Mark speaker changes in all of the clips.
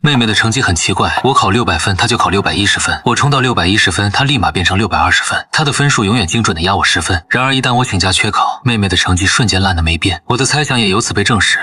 Speaker 1: 妹妹的成绩很奇怪，我考600分，她就考610分；我冲到610分，她立马变成620分。她的分数永远精准的压我10分。然而一旦我请假缺考，妹妹的成绩瞬间烂得没边。我的猜想也由此被证实，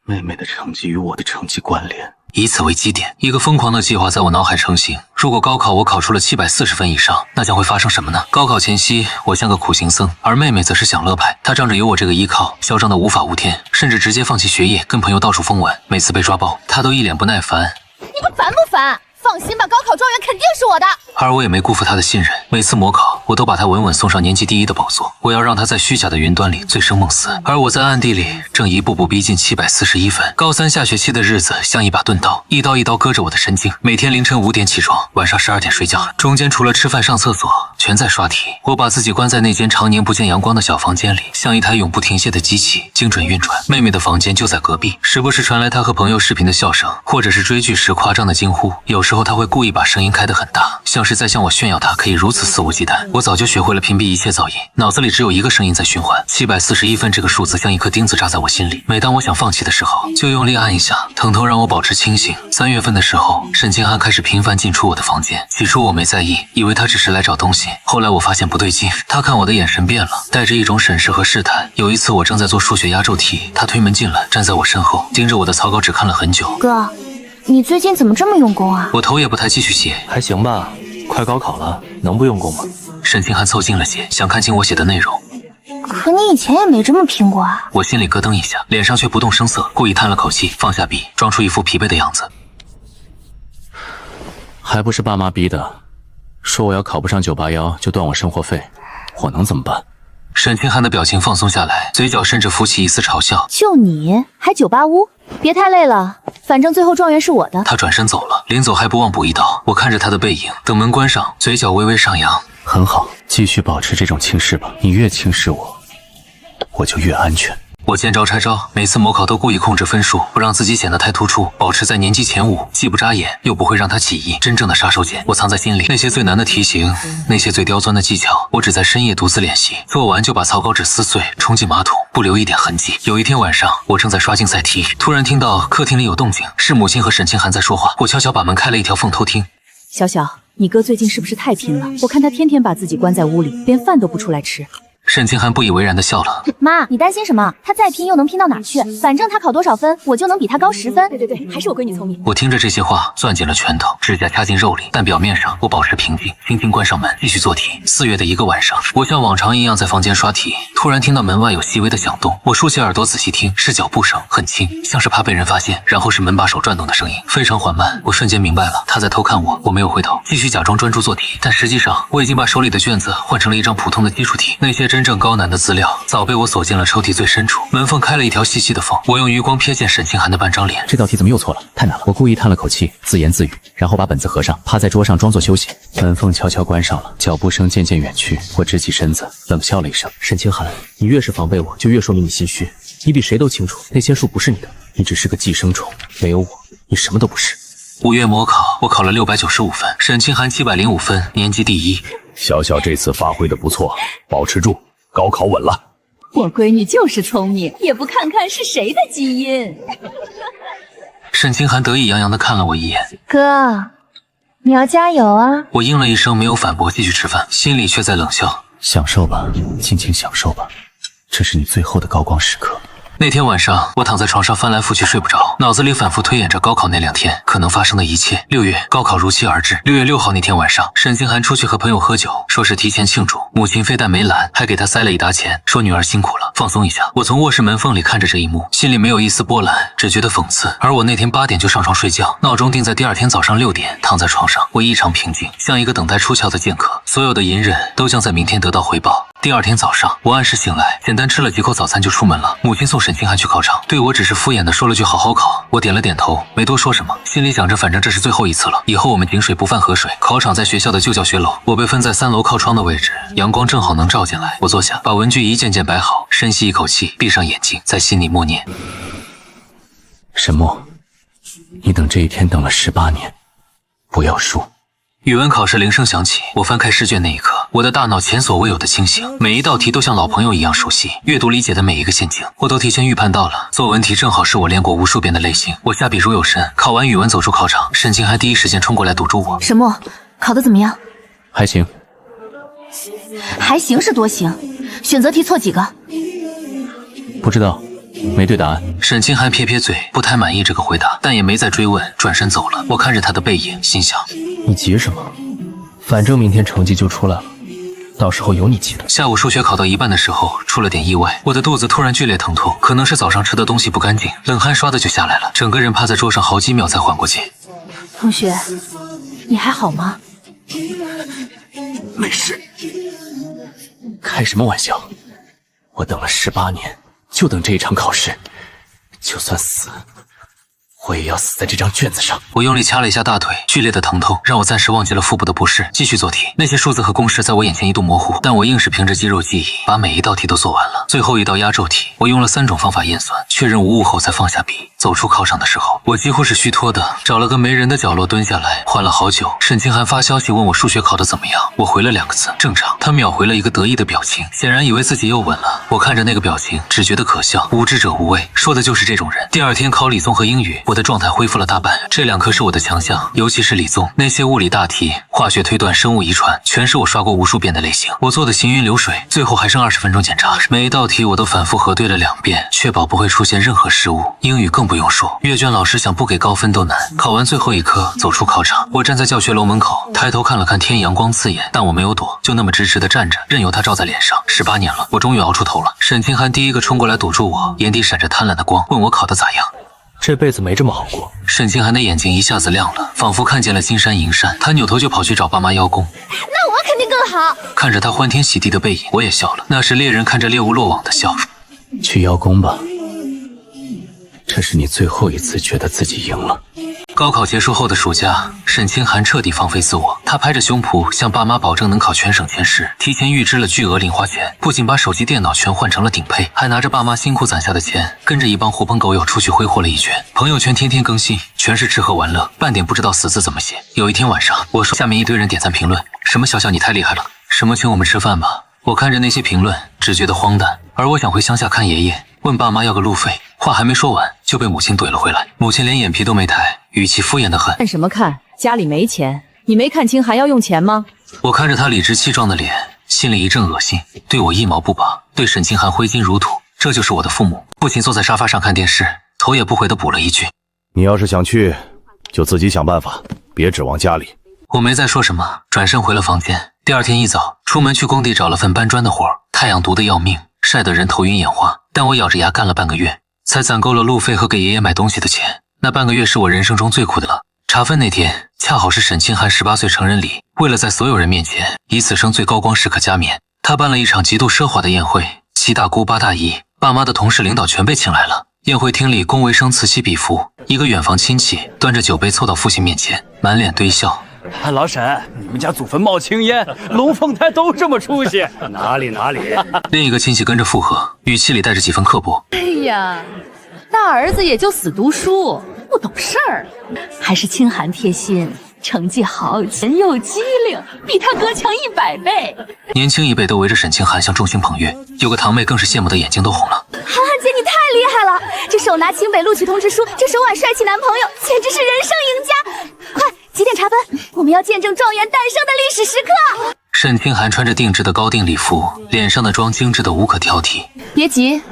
Speaker 2: 妹妹的成绩与我的成绩关联。
Speaker 1: 以此为基点，一个疯狂的计划在我脑海成型。如果高考我考出了740分以上，那将会发生什么呢？高考前夕，我像个苦行僧，而妹妹则是享乐派。她仗着有我这个依靠，嚣张的无法无天，甚至直接放弃学业，跟朋友到处疯玩。每次被抓包，她都一脸不耐烦。
Speaker 3: 你们烦不烦？放心吧，高考状元肯定是我的。
Speaker 1: 而我也没辜负她的信任，每次模考，我都把她稳稳送上年级第1的宝座。我要让她在虚假的云端里醉生梦死，而我在暗地里正一步步逼近741分。高3下学期的日子像一把钝刀，一刀一刀割着我的神经。每天凌晨5点起床，晚上12点睡觉，中间除了吃饭上厕所，全在刷题。我把自己关在那间常年不见阳光的小房间里，像一台永不停歇的机器，精准运转。妹妹的房间就在隔壁，时不时传来她和朋友视频的笑声，或者是追剧时夸张的惊呼。有时候她会故意把声音开得很大，像是在向我炫耀她可以如此肆无忌惮。我早就学会了屏蔽一切噪音，脑子里只有一个声音在循环。741分这个数字像一颗钉子扎在我心里，每当我想放弃的时候，就用力按一下，疼痛让我保持清醒。3月份的时候，沈清涵开始频繁进出我的房间。起初我没在意，以为他只是来找东西，后来我发现不对劲，他看我的眼神变了，带着一种审视和试探。有一次我正在做数学压轴题，他推门进来，站在我身后，盯着我的草稿纸看了很久。
Speaker 3: 哥，你最近怎么这么用功啊？
Speaker 1: 我头也不抬继续写。
Speaker 2: 还行吧，快高考了，能不用功吗？
Speaker 1: 沈清涵凑近了些，想看清我写的内容。
Speaker 3: 可你以前也没这么拼过啊。
Speaker 1: 我心里咯噔一下，脸上却不动声色，故意叹了口气，放下笔，装出一副疲惫的样子。
Speaker 2: 还不是爸妈逼的，说我要考不上981就断我生活费，我能怎么办？
Speaker 1: 沈清涵的表情放松下来，嘴角甚至浮起一丝嘲笑。
Speaker 3: 就你还985？别太累了，反正最后状元是我的。
Speaker 1: 他转身走了，临走还不忘补一刀。我看着他的背影，等门关上，嘴角微微上扬。
Speaker 2: 很好，继续保持这种轻视吧，你越轻视我，我就越安全。
Speaker 1: 我见招拆招，每次模考都故意控制分数，不让自己显得太突出，保持在年级前5，既不扎眼，又不会让他起疑。真正的杀手锏，我藏在心里。那些最难的题型，那些最刁钻的技巧，我只在深夜独自练习，做完就把草稿纸撕碎，冲进马桶，不留一点痕迹。有一天晚上，我正在刷竞赛题，突然听到客厅里有动静，是母亲和沈清涵在说话。我悄悄把门开了一条缝偷听。
Speaker 4: 小小，你哥最近是不是太拼了？我看他天天把自己关在屋里，连饭都不出来吃。
Speaker 1: 沈清涵不以为然地笑了。
Speaker 3: 妈，你担心什么？他再拼又能拼到哪去？反正他考多少分，我就能比他高10分。
Speaker 4: 对，还是我闺女聪明。
Speaker 1: 我听着这些话，攥紧了拳头，指甲掐进肉里，但表面上我保持平静，轻轻关上门，继续做题。4月的一个晚上，我像往常一样在房间刷题，突然听到门外有细微的响动。我竖起耳朵仔细听，是脚步声，很轻，像是怕被人发现。然后是门把手转动的声音，非常缓慢。我瞬间明白了，他在偷看我。我没有回头，继续假装专注做题，但实际上我已经把手里的卷子换成了一张普通的基础题。那些真正高难的资料早被我锁进了抽屉最深处，门缝开了一条细细的缝。我用余光瞥见沈清涵的半张脸。
Speaker 2: 这道题怎么又错了？太难了！我故意叹了口气，自言自语，然后把本子合上，趴在桌上装作休息。门缝悄悄关上了，脚步声渐渐远去。我直起身子，冷笑了一声：“沈清涵，你越是防备我，就越说明你心虚。你比谁都清楚，那些数不是你的，你只是个寄生虫，没有我，你什么都不是。
Speaker 1: 5月模考，我考了695分，沈清涵705分，年级第1。
Speaker 5: 小小这次发挥的不错，保持住，高考稳了。
Speaker 4: 我闺女就是聪明，也不看看是谁的基因。
Speaker 1: 沈清涵得意洋洋地看了我一眼。
Speaker 3: 哥，你要加油啊！
Speaker 1: 我应了一声，没有反驳，继续吃饭，心里却在冷笑。
Speaker 2: 享受吧，尽情享受吧，这是你最后的高光时刻。
Speaker 1: 那天晚上，我躺在床上翻来覆去睡不着，脑子里反复推演着高考那2天可能发生的一切。6月，高考如期而至。6月6号那天晚上，沈清涵出去和朋友喝酒，说是提前庆祝。母亲非但没拦，还给他塞了一沓钱，说女儿辛苦了，放松一下。我从卧室门缝里看着这一幕，心里没有一丝波澜，只觉得讽刺。而我那天8点就上床睡觉，闹钟定在第2天早上6点，躺在床上，我异常平静，像一个等待出窍的剑客。所有的隐忍都将在明天得到回报。第2天早上，我按时醒来，简单吃了几口早餐就出门了。母亲送沈清涵去考场，对我只是敷衍的说了句好好考。我点了点头，没多说什么，心里想着反正这是最后一次了，以后我们井水不犯河水。考场在学校的旧教学楼，我被分在3楼靠窗的位置，阳光正好能照进来。我坐下，把文具一件件摆好，深吸一口气，闭上眼睛，在心里默念：
Speaker 2: 沈墨，你等这一天等了18年，不要输。
Speaker 1: 语文考试铃声响起，我翻开试卷那一刻，我的大脑前所未有的清醒，每一道题都像老朋友一样熟悉，阅读理解的每一个陷阱，我都提前预判到了。作文题正好是我练过无数遍的类型，我下笔如有神。考完语文走出考场，沈清还第一时间冲过来堵住我。
Speaker 3: 沈墨，考得怎么样？
Speaker 2: 还行，
Speaker 3: 还行是多行？选择题错几个？
Speaker 2: 不知道，没对答案。
Speaker 1: 沈清寒撇撇嘴，不太满意这个回答，但也没再追问，转身走了。我看着他的背影，心想：
Speaker 6: 你急什么？反正明天成绩就出来了，到时候有你急的。
Speaker 1: 下午数学考到一半的时候，出了点意外，我的肚子突然剧烈疼痛，可能是早上吃的东西不干净，冷汗唰的就下来了，整个人趴在桌上好几秒才缓过劲。
Speaker 4: 同学，你还好吗？
Speaker 2: 没事。开什么玩笑？我等了18年，就等这一场考试，就算死，我也要死在这张卷子上。我用力掐了一下大腿，剧烈的疼痛让我暂时忘记了腹部的不适，继续做题。那些数字和公式在我眼前一度模糊，但我硬是凭着肌肉记忆把每一道题都做完了。最后一道压轴题，我用了3种方法验算，确认无误后才放下笔。走出考场的时候，我几乎是虚脱的，找了个没人的角落蹲下来，缓了好久。沈清寒发消息问我数学考得怎么样，我回了2个字：正常。他秒回了一个得意的表情，显然以为自己又稳了。我看着那个表情，只觉得可笑。无知者无畏，说的就是这种人。第二天考理综和英语，我的状态恢复了大半。这2科是我的强项，尤其是理综，那些物理大题、化学推断、生物遗传，全是我刷过无数遍的类型。我做的行云流水，最后还剩20分钟检查，每一道题我都反复核对了2遍，确保不会出现任何失误。英语更不用说，阅卷老师想不给高分都难。考完最后一科，走出考场，我站在教学楼门口，抬头看了看天，阳光刺眼，但我没有躲，就那么直直的站着，任由它照在脸上。18年了，我终于熬出头了。沈清寒第一个冲过来堵住我，眼底闪着贪婪的光，问我考得咋样。
Speaker 6: 这辈子没这么好过。
Speaker 1: 沈清寒的眼睛一下子亮了，仿佛看见了金山银山。他扭头就跑去找爸妈邀功。
Speaker 3: 那我肯定更好。
Speaker 1: 看着他欢天喜地的背影，我也笑了，那是猎人看着猎物落网的笑。
Speaker 2: 去邀功吧，这是你最后一次觉得自己赢了。
Speaker 1: 高考结束后的暑假，沈清寒彻底放飞自我。他拍着胸脯向爸妈保证能考全省前10，提前预支了巨额零花钱，不仅把手机电脑全换成了顶配，还拿着爸妈辛苦攒下的钱，跟着一帮狐朋狗友出去挥霍了一圈。朋友圈天天更新，全是吃喝玩乐，半点不知道死字怎么写。有一天晚上，我说下面一堆人点赞评论，什么小小你太厉害了，什么请我们吃饭吧。我看着那些评论，只觉得荒诞。而我想回乡下看爷爷，问爸妈要个路费，话还没说完就被母亲怼了回来。母亲连眼皮都没抬，语气敷衍的很。
Speaker 4: 看什么看？家里没钱，你没看清还要用钱吗？
Speaker 1: 我看着他理直气壮的脸，心里一阵恶心，对我一毛不拔，对沈清寒挥金如土。这就是我的父母。父亲坐在沙发上看电视，头也不回的补了一句：
Speaker 5: 你要是想去，就自己想办法，别指望家里。
Speaker 1: 我没再说什么，转身回了房间。第二天一早，出门去工地找了份搬砖的活，太阳毒得要命，晒得人头晕眼花。但我咬着牙干了半个月，才攒够了路费和给爷爷买东西的钱。那半个月是我人生中最苦的了。查分那天，恰好是沈清寒18岁成人礼。为了在所有人面前以此生最高光时刻加冕，他办了一场极度奢华的宴会，7大姑8大姨、爸妈的同事领导全被请来了。宴会厅里龚维生此起彼伏，一个远房亲戚端着酒杯凑到父亲面前，满脸堆笑。
Speaker 7: 老沈，你们家祖坟冒青烟，龙凤胎都这么出息？
Speaker 5: 哪里？
Speaker 1: 另一个亲戚跟着附和，语气里带着几分刻薄。
Speaker 4: 哎呀，大儿子也就死读书，不懂事儿，还是清寒贴心，成绩好，人又机灵，比他哥强100倍。
Speaker 1: 年轻一辈都围着沈清寒像众星捧月，有个堂妹更是羡慕的眼睛都红了。
Speaker 3: 涵涵姐你太厉害了，这手拿清北录取通知书，这手挽帅气男朋友，简直是人生赢家。快，几点查分？我们要见证状元诞生的历史时刻。
Speaker 1: 沈清寒穿着定制的高定礼服，脸上的妆精致的无可挑剔。
Speaker 4: 别急，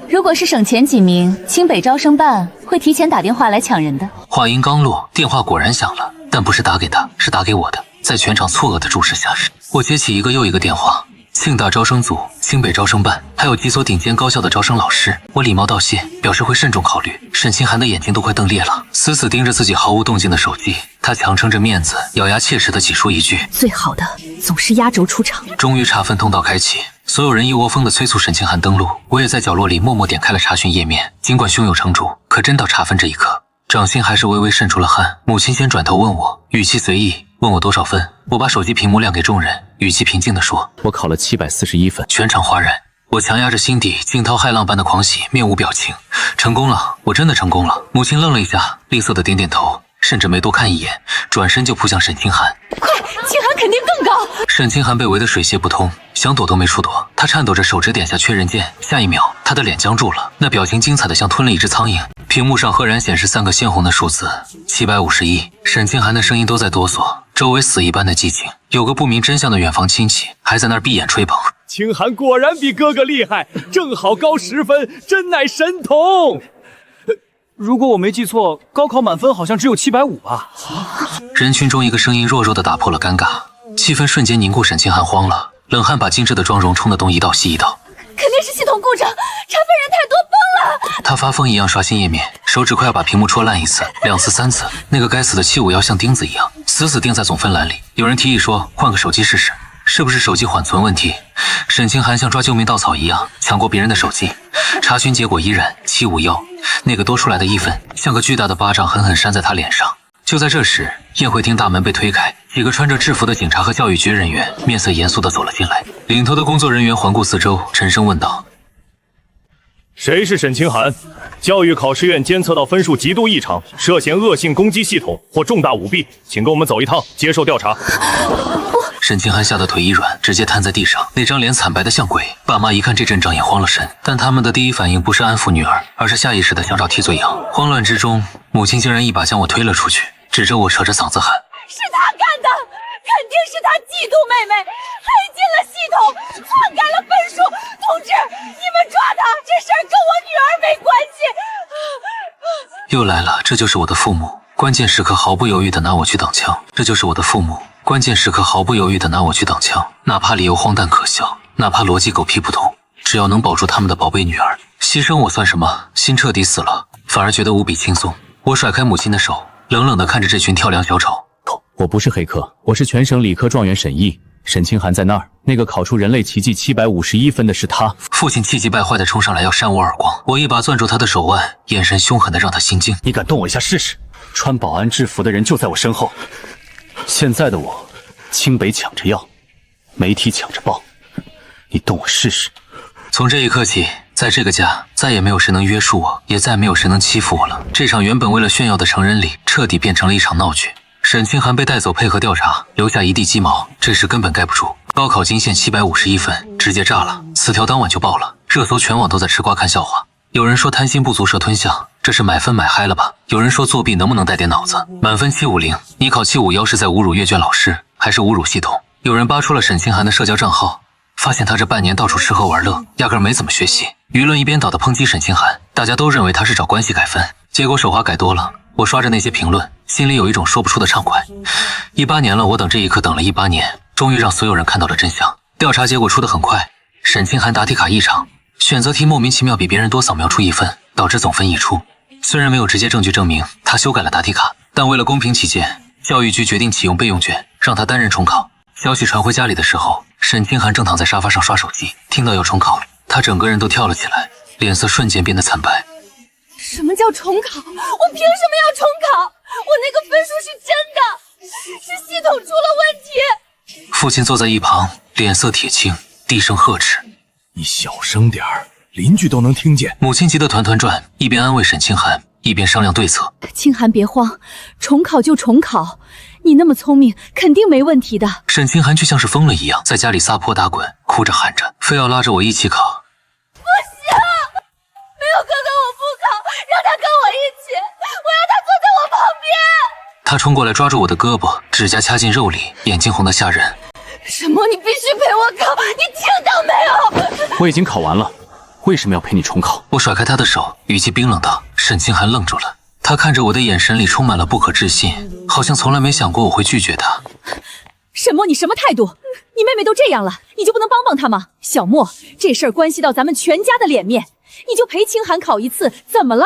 Speaker 4: 如果是省前几名，清北招生办会提前打电话来抢人的。
Speaker 1: 话音刚落，电话果然响了，但不是打给他，是打给我的。在全场错愕的注视下，我接起一个又一个电话。庆大招生组、清北招生办，还有几所顶尖高校的招生老师，我礼貌道谢，表示会慎重考虑。沈清寒的眼睛都快瞪裂了，死死盯着自己毫无动静的手机。他强撑着面子，咬牙切齿地挤出一句：
Speaker 4: 最好的总是压轴出场。
Speaker 1: 终于查分通道开启，所有人一窝蜂地催促沈清寒登录，我也在角落里默默点开了查询页面。尽管胸有成竹，可真到查分这一刻，掌心还是微微渗出了汗。母亲先转头问我，语气随意，问我多少分。我把手机屏幕亮给众人，语气平静地说：
Speaker 2: 我考了741分。
Speaker 1: 全场哗然。我强压着心底惊涛骇浪般的狂喜，面无表情。成功了，我真的成功了。母亲愣了一下，吝啬的点点头。甚至没多看一眼，转身就扑向沈清寒。
Speaker 4: 快，清寒肯定更高。
Speaker 1: 沈清寒被围得水泄不通，想躲都没处躲。他颤抖着手指点下确认键，下一秒他的脸僵住了，那表情精彩的像吞了一只苍蝇。屏幕上赫然显示3个鲜红的数字751。沈清寒的声音都在哆嗦，周围死一般的寂静。有个不明真相的远房亲戚还在那儿闭眼吹捧。
Speaker 8: 清寒果然比哥哥厉害，正好高10分，真乃神童。
Speaker 7: 如果我没记错，高考满分好像只有750吧？
Speaker 1: 人群中一个声音弱弱的打破了尴尬，气氛瞬间凝固。沈清寒慌了，冷汗把精致的妆容冲得东一道西一道。
Speaker 3: 肯定是系统故障，查分人太多，崩了。
Speaker 1: 他发疯一样刷新页面，手指快要把屏幕戳烂1次、2次、3次。那个该死的751像钉子一样，死死钉在总分栏里。有人提议说换个手机试试，是不是手机缓存问题？沈清寒像抓救命稻草一样抢过别人的手机，查询结果依然751。那个多出来的1分像个巨大的巴掌狠狠扇在他脸上。就在这时，宴会厅大门被推开，几个穿着制服的警察和教育局人员面色严肃地走了进来。领头的工作人员环顾四周，沉声问道：
Speaker 5: 谁是沈清寒？教育考试院监测到分数极度异常，涉嫌恶性攻击系统或重大舞弊，请跟我们走一趟，接受调查。
Speaker 1: 沈清寒吓得腿一软，直接瘫在地上，那张脸惨白的像鬼。爸妈一看这阵仗也慌了神，但他们的第一反应不是安抚女儿，而是下意识的想找替罪羊。慌乱之中，母亲竟然一把将我推了出去，指着我扯着嗓子喊：
Speaker 3: 是他干的，肯定是他嫉妒妹妹，黑进了系统，篡改了分数。同志，你们抓他，这事儿跟我女儿没关系。
Speaker 1: 又来了，这就是我的父母，关键时刻毫不犹豫地拿我去挡枪。这就是我的父母，关键时刻毫不犹豫地拿我去挡枪，哪怕理由荒诞可笑，哪怕逻辑狗屁不通，只要能保住他们的宝贝女儿，牺牲我算什么？心彻底死了，反而觉得无比轻松。我甩开母亲的手，冷冷地看着这群跳梁小丑。
Speaker 2: 我不是黑客，我是全省理科状元沈毅。沈清寒在那儿，那个考出人类奇迹751分的是他。
Speaker 1: 父亲气急败坏地冲上来要扇我耳光，我一把攥住他的手腕，眼神凶狠地让他心惊。
Speaker 2: 你敢动我一下试试？穿保安制服的人就在我身后。现在的我，清北抢着要，媒体抢着报，你动我试试。
Speaker 1: 从这一刻起，在这个家再也没有谁能约束我，也再没有谁能欺负我了。这场原本为了炫耀的成人礼，彻底变成了一场闹剧。沈清寒被带走配合调查，留下一地鸡毛，这事根本盖不住。高考金线751分，直接炸了，词条当晚就爆了，热搜全网都在吃瓜看笑话。有人说贪心不足蛇吞象，这是买分买嗨了吧？有人说作弊能不能带点脑子？满分750，你考751是在侮辱阅卷老师，还是侮辱系统？有人扒出了沈清寒的社交账号，发现他这半年到处吃喝玩乐，压根没怎么学习。舆论一边倒的抨击沈清寒，大家都认为他是找关系改分，结果手滑改多了。我刷着那些评论，心里有一种说不出的畅快。18年了，我等这一刻等了18年，终于让所有人看到了真相。调查结果出得很快，沈清寒答题卡异常，选择题莫名其妙比别人多扫描出1分，导致总分溢出。虽然没有直接证据证明他修改了答题卡，但为了公平起见，教育局决定启用备用卷，让他担任重考。消息传回家里的时候，沈清寒正躺在沙发上刷手机，听到要重考，他整个人都跳了起来，脸色瞬间变得惨白。
Speaker 3: 什么叫重考？我凭什么要重考？我那个分数是真的，是系统出了问题。
Speaker 1: 父亲坐在一旁，脸色铁青，低声呵斥：
Speaker 5: 你小声点儿，邻居都能听见。
Speaker 1: 母亲急得团团转，一边安慰沈清寒，一边商量对策。
Speaker 4: 清寒别慌，重考就重考，你那么聪明，肯定没问题的。
Speaker 1: 沈清寒却像是疯了一样，在家里撒泼打滚，哭着喊着，非要拉着我一起考。
Speaker 3: 没有哥哥我不考，让他跟我一起，我要他坐在我旁边。
Speaker 1: 他冲过来抓住我的胳膊，指甲掐进肉里，眼睛红得吓人。
Speaker 3: 什么？你必须陪我考？你听到没有？
Speaker 2: 我已经考完了，为什么要陪你重考？
Speaker 1: 我甩开他的手，语气冰冷道。沈清寒愣住了，他看着我的眼神里充满了不可置信，好像从来没想过我会拒绝他。
Speaker 4: 沈墨，你什么态度？你妹妹都这样了，你就不能帮帮她吗？小莫，这事儿关系到咱们全家的脸面，你就陪清寒考一次，怎么了？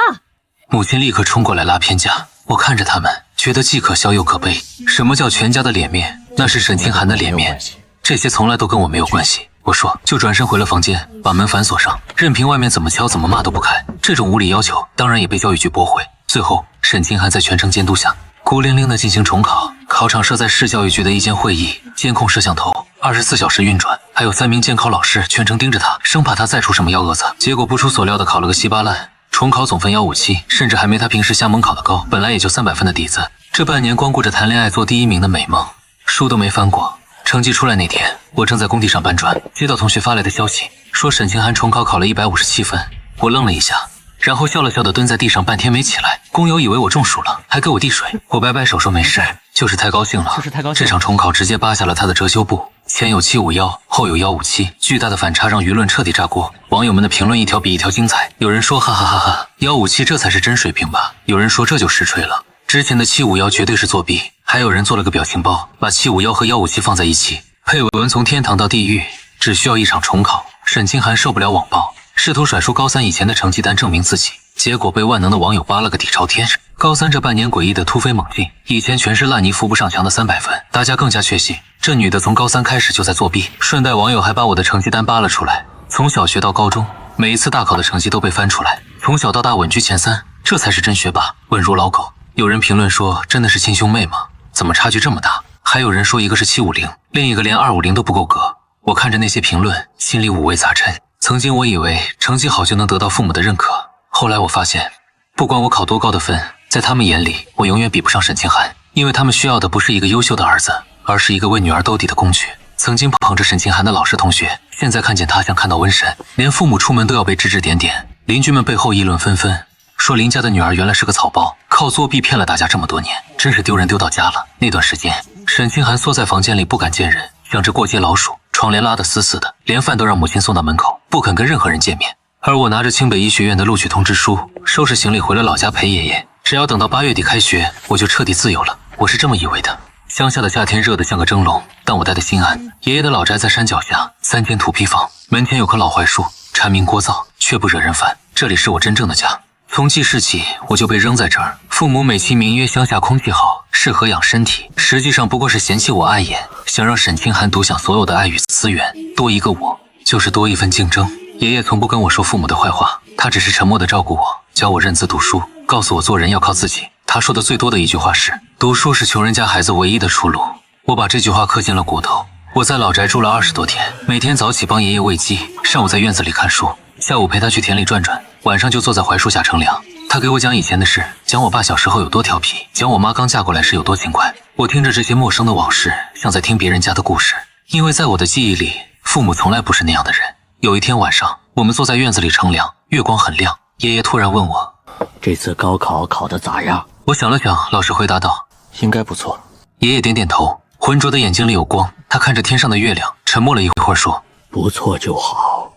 Speaker 1: 母亲立刻冲过来拉偏架，我看着他们，觉得既可笑又可悲。什么叫全家的脸面？那是沈清寒的脸面，这些从来都跟我没有关系。我说，就转身回了房间，把门反锁上，任凭外面怎么敲怎么骂都不开。这种无理要求，当然也被教育局驳回。最后，沈清寒在全程监督下，孤零零地进行重考。考场设在市教育局的一间会议，监控摄像头24小时运转，还有3名监考老师全程盯着他，生怕他再出什么幺蛾子。结果不出所料的考了个稀巴烂，重考总分157，甚至还没他平时瞎蒙考的高。本来也就300分的底子，这半年光顾着谈恋爱做第1名的美梦，书都没翻过。成绩出来那天，我正在工地上搬砖，接到同学发来的消息，说沈清涵重考考了157分。我愣了一下，然后笑了笑的蹲在地上半天没起来。工友以为我中暑了，还给我递水。我摆摆手说没事，就是太高兴了。这场重考直接扒下了他的遮羞布，前有751，后有157，巨大的反差让舆论彻底炸锅。网友们的评论一条比一条精彩，有人说哈哈哈哈，157这才是真水平吧？有人说这就实锤了。之前的751绝对是作弊，还有人做了个表情包，把751和157放在一起，配文从天堂到地狱，只需要一场重考。沈清涵受不了网暴，试图甩出高3以前的成绩单证明自己，结果被万能的网友扒了个底朝天。高3这半年诡异的突飞猛进，以前全是烂泥扶不上墙的300分，大家更加确信这女的从高3开始就在作弊。顺带网友还把我的成绩单扒了出来，从小学到高中，每一次大考的成绩都被翻出来，从小到大稳居前3，这才是真学霸，稳如老狗。有人评论说真的是亲兄妹吗？怎么差距这么大？还有人说一个是750，另一个连250都不够格。我看着那些评论，心里五味杂陈。曾经我以为成绩好就能得到父母的认可，后来我发现，不管我考多高的分，在他们眼里我永远比不上沈清涵，因为他们需要的不是一个优秀的儿子，而是一个为女儿兜底的工具。曾经捧着沈清涵的老师同学，现在看见他像看到瘟神，连父母出门都要被指指点点，邻居们背后议论纷纷，说邻家的女儿原来是个草包，靠作弊骗了大家这么多年，真是丢人丢到家了。那段时间，沈清涵缩在房间里不敢见人，像只过街老鼠，窗帘拉得死死的，连饭都让母亲送到门口，不肯跟任何人见面。而我拿着清北医学院的录取通知书，收拾行李回了老家陪爷爷。只要等到8月底开学，我就彻底自由了。我是这么以为的。乡下的夏天热得像个蒸笼，但我待得心安。爷爷的老宅在山脚下，3间土坯房，门前有棵老槐树，蝉鸣聒噪，却不惹人烦。这里是我真正的家。从记事起，我就被扔在这儿。父母美其名曰乡下空气好，适合养身体，实际上不过是嫌弃我碍眼，想让沈清涵独享所有的爱与资源。多一个我，就是多一份竞争。爷爷从不跟我说父母的坏话，他只是沉默地照顾我，教我认字读书，告诉我做人要靠自己。他说的最多的一句话是，读书是穷人家孩子唯一的出路。我把这句话刻进了骨头。我在老宅住了20多天，每天早起帮爷爷喂鸡，上午在院子里看书，下午陪他去田里转转，晚上就坐在槐树下乘凉。他给我讲以前的事，讲我爸小时候有多调皮，讲我妈刚嫁过来时有多勤快。我听着这些陌生的往事，像在听别人家的故事，因为在我的记忆里，父母从来不是那样的人。有一天晚上，我们坐在院子里乘凉，月光很亮，爷爷突然问我，
Speaker 9: 这次高考考得咋样？
Speaker 1: 我想了想，老实回答道，
Speaker 6: 应该不错。
Speaker 1: 爷爷点点头，浑浊的眼睛里有光，他看着天上的月亮，沉默了一会儿说，
Speaker 9: 不错就好，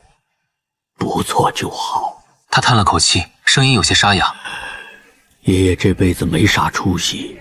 Speaker 9: 不错就好。
Speaker 1: 他叹了口气，声音有些沙哑，
Speaker 9: 爷爷这辈子没啥出息，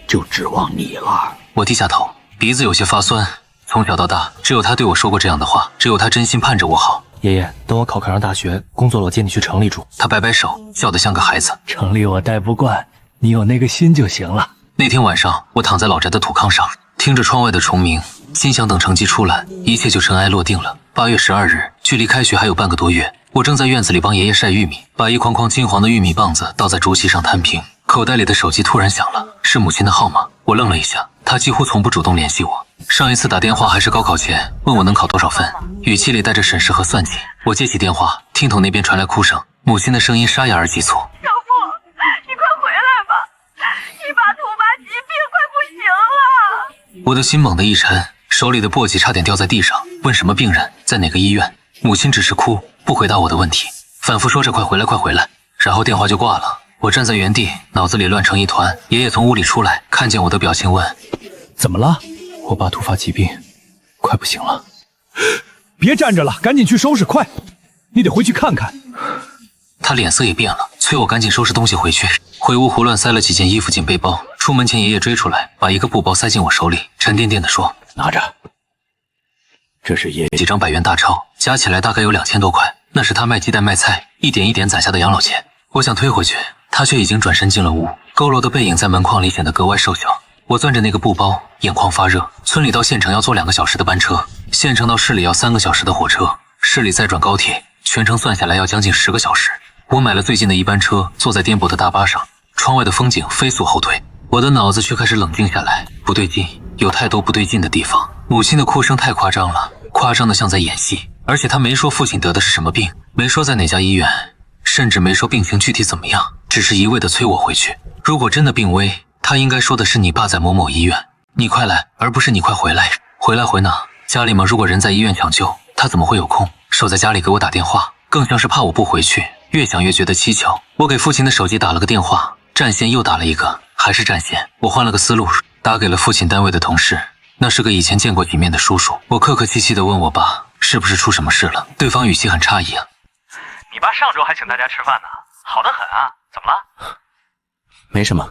Speaker 9: 就指望你了。
Speaker 1: 我低下头，鼻子有些发酸。从小到大，只有他对我说过这样的话，只有他真心盼着我好。
Speaker 6: 爷爷，等我考上大学，工作了，我接你去城里住。
Speaker 1: 他摆摆手，笑得像个孩子。
Speaker 7: 城里我待不惯，你有那个心就行了。
Speaker 1: 那天晚上，我躺在老宅的土炕上，听着窗外的虫鸣，心想等成绩出来，一切就尘埃落定了。8月12日，距离开学还有半个多月，我正在院子里帮爷爷晒玉米，把一筐筐金黄的玉米棒子倒在竹席上摊平。口袋里的手机突然响了，是母亲的号码。我愣了一下，她几乎从不主动联系我。上一次打电话还是高考前，问我能考多少分，语气里带着审视和算计。我接起电话，听筒那边传来哭声，母亲的声音沙哑而急促：“
Speaker 3: 小凤，你快回来吧，你爸突发疾病，快不行了。”
Speaker 1: 我的心猛地一沉，手里的簸箕差点掉在地上。问什么病人，在哪个医院？母亲只是哭，不回答我的问题，反复说着快回来快回来，然后电话就挂了。我站在原地，脑子里乱成一团。爷爷从屋里出来，看见我的表情问：“
Speaker 7: 怎么了？”
Speaker 6: 我爸突发疾病，快不行了。
Speaker 8: 别站着了，赶紧去收拾，快！你得回去看看。
Speaker 1: 他脸色也变了，催我赶紧收拾东西回去。回屋胡乱塞了几件衣服进背包，出门前爷爷追出来，把一个布包塞进我手里，沉甸甸地说：“
Speaker 9: 拿着，这是爷爷
Speaker 1: 几张100元大钞，加起来大概有2000多块，那是他卖鸡蛋卖菜一点一点攒下的养老钱。”我想推回去，他却已经转身进了屋，佝偻的背影在门框里显得格外瘦小。我攥着那个布包，眼眶发热。村里到县城要坐2个小时的班车，县城到市里要3个小时的火车，市里再转高铁，全程算下来要将近10个小时。我买了最近的一班车，坐在颠簸的大巴上，窗外的风景飞速后退，我的脑子却开始冷静下来。不对劲，有太多不对劲的地方。母亲的哭声太夸张了，夸张的像在演戏，而且她没说父亲得的是什么病，没说在哪家医院，甚至没说病情具体怎么样，只是一味的催我回去。如果真的病危，他应该说的是你爸在某某医院，你快来，而不是你快回来。回来回哪？家里忙，如果人在医院抢救，他怎么会有空守在家里给我打电话？更像是怕我不回去。越想越觉得蹊跷。我给父亲的手机打了个电话，占线又打了一个，还是占线。我换了个思路，打给了父亲单位的同事，那是个以前见过几面的叔叔。我客客气气地问我爸是不是出什么事了，对方语气很诧异啊。
Speaker 10: 你爸上周还请大家吃饭呢，好得很啊，怎么了？
Speaker 2: 没什么，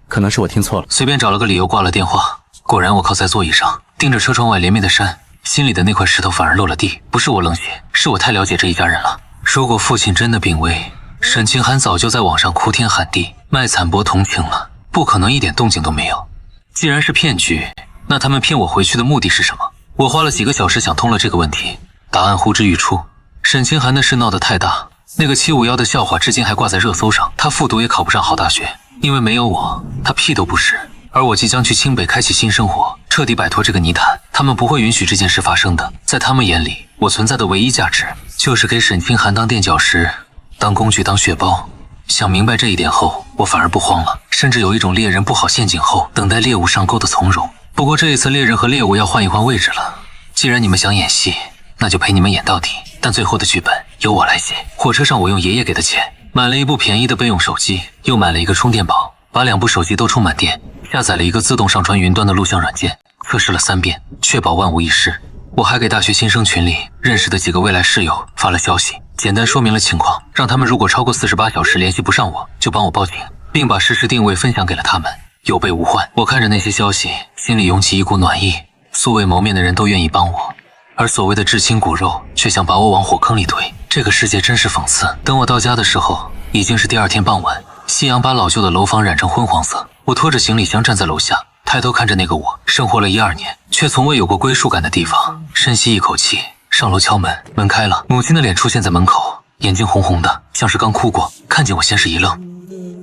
Speaker 2: 可能是我听错了。
Speaker 1: 随便找了个理由挂了电话。果然我靠在座椅上，盯着车窗外连绵的山，心里的那块石头反而落了地。不是我冷血，是我太了解这一家人了。如果父亲真的病危，沈清寒早就在网上哭天喊地，卖惨薄同情了，不可能一点动静都没有。既然是骗局，那他们骗我回去的目的是什么？我花了几个小时想通了这个问题，答案呼之欲出。沈清寒的事闹得太大，那个751的笑话至今还挂在热搜上，他复读也考不上好大学，因为没有我，他屁都不是。而我即将去清北开启新生活，彻底摆脱这个泥潭，他们不会允许这件事发生的。在他们眼里，我存在的唯一价值就是给沈清寒当垫脚石，当工具，当血包。想明白这一点后，我反而不慌了，甚至有一种猎人布好陷阱后等待猎物上钩的从容。不过这一次猎人和猎物要换一换位置了，既然你们想演戏，那就陪你们演到底，但最后的剧本由我来写。火车上我用爷爷给的钱买了一部便宜的备用手机，又买了一个充电宝，把2部手机都充满电，下载了一个自动上传云端的录像软件，测试了3遍，确保万无一失。我还给大学新生群里认识的几个未来室友发了消息，简单说明了情况，让他们如果超过48小时联系不上我，就帮我报警，并把实时定位分享给了他们，有备无患。我看着那些消息，心里涌起一股暖意，素未谋面的人都愿意帮我，而所谓的至亲骨肉却想把我往火坑里推。这个世界真是讽刺。等我到家的时候，已经是第2天傍晚，夕阳把老旧的楼房染成昏黄色。我拖着行李箱站在楼下，抬头看着那个我生活了12年却从未有过归属感的地方，深吸一口气，上楼敲门，门开了，母亲的脸出现在门口，眼睛红红的，像是刚哭过。看见我先是一愣，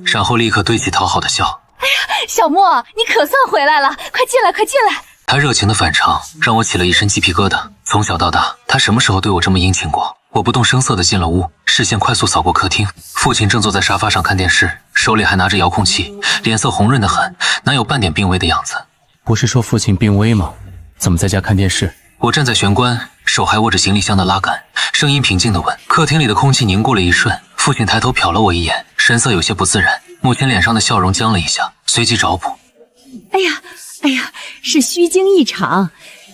Speaker 1: 然后立刻堆起讨好的笑。
Speaker 4: 哎呀，小莫，你可算回来了，快进来，快进来。
Speaker 1: 他热情的反常让我起了一身鸡皮疙瘩。从小到大，他什么时候对我这么殷勤过？我不动声色地进了屋，视线快速扫过客厅，父亲正坐在沙发上看电视，手里还拿着遥控器，脸色红润得很，哪有半点病危的样子。
Speaker 2: 不是说父亲病危吗？怎么在家看电视？
Speaker 1: 我站在玄关，手还握着行李箱的拉杆，声音平静地问。客厅里的空气凝固了一瞬，父亲抬头瞟了我一眼，神色有些不自然。母亲脸上的笑容僵了一下，随即找补。
Speaker 3: 哎呀，是虚惊一场。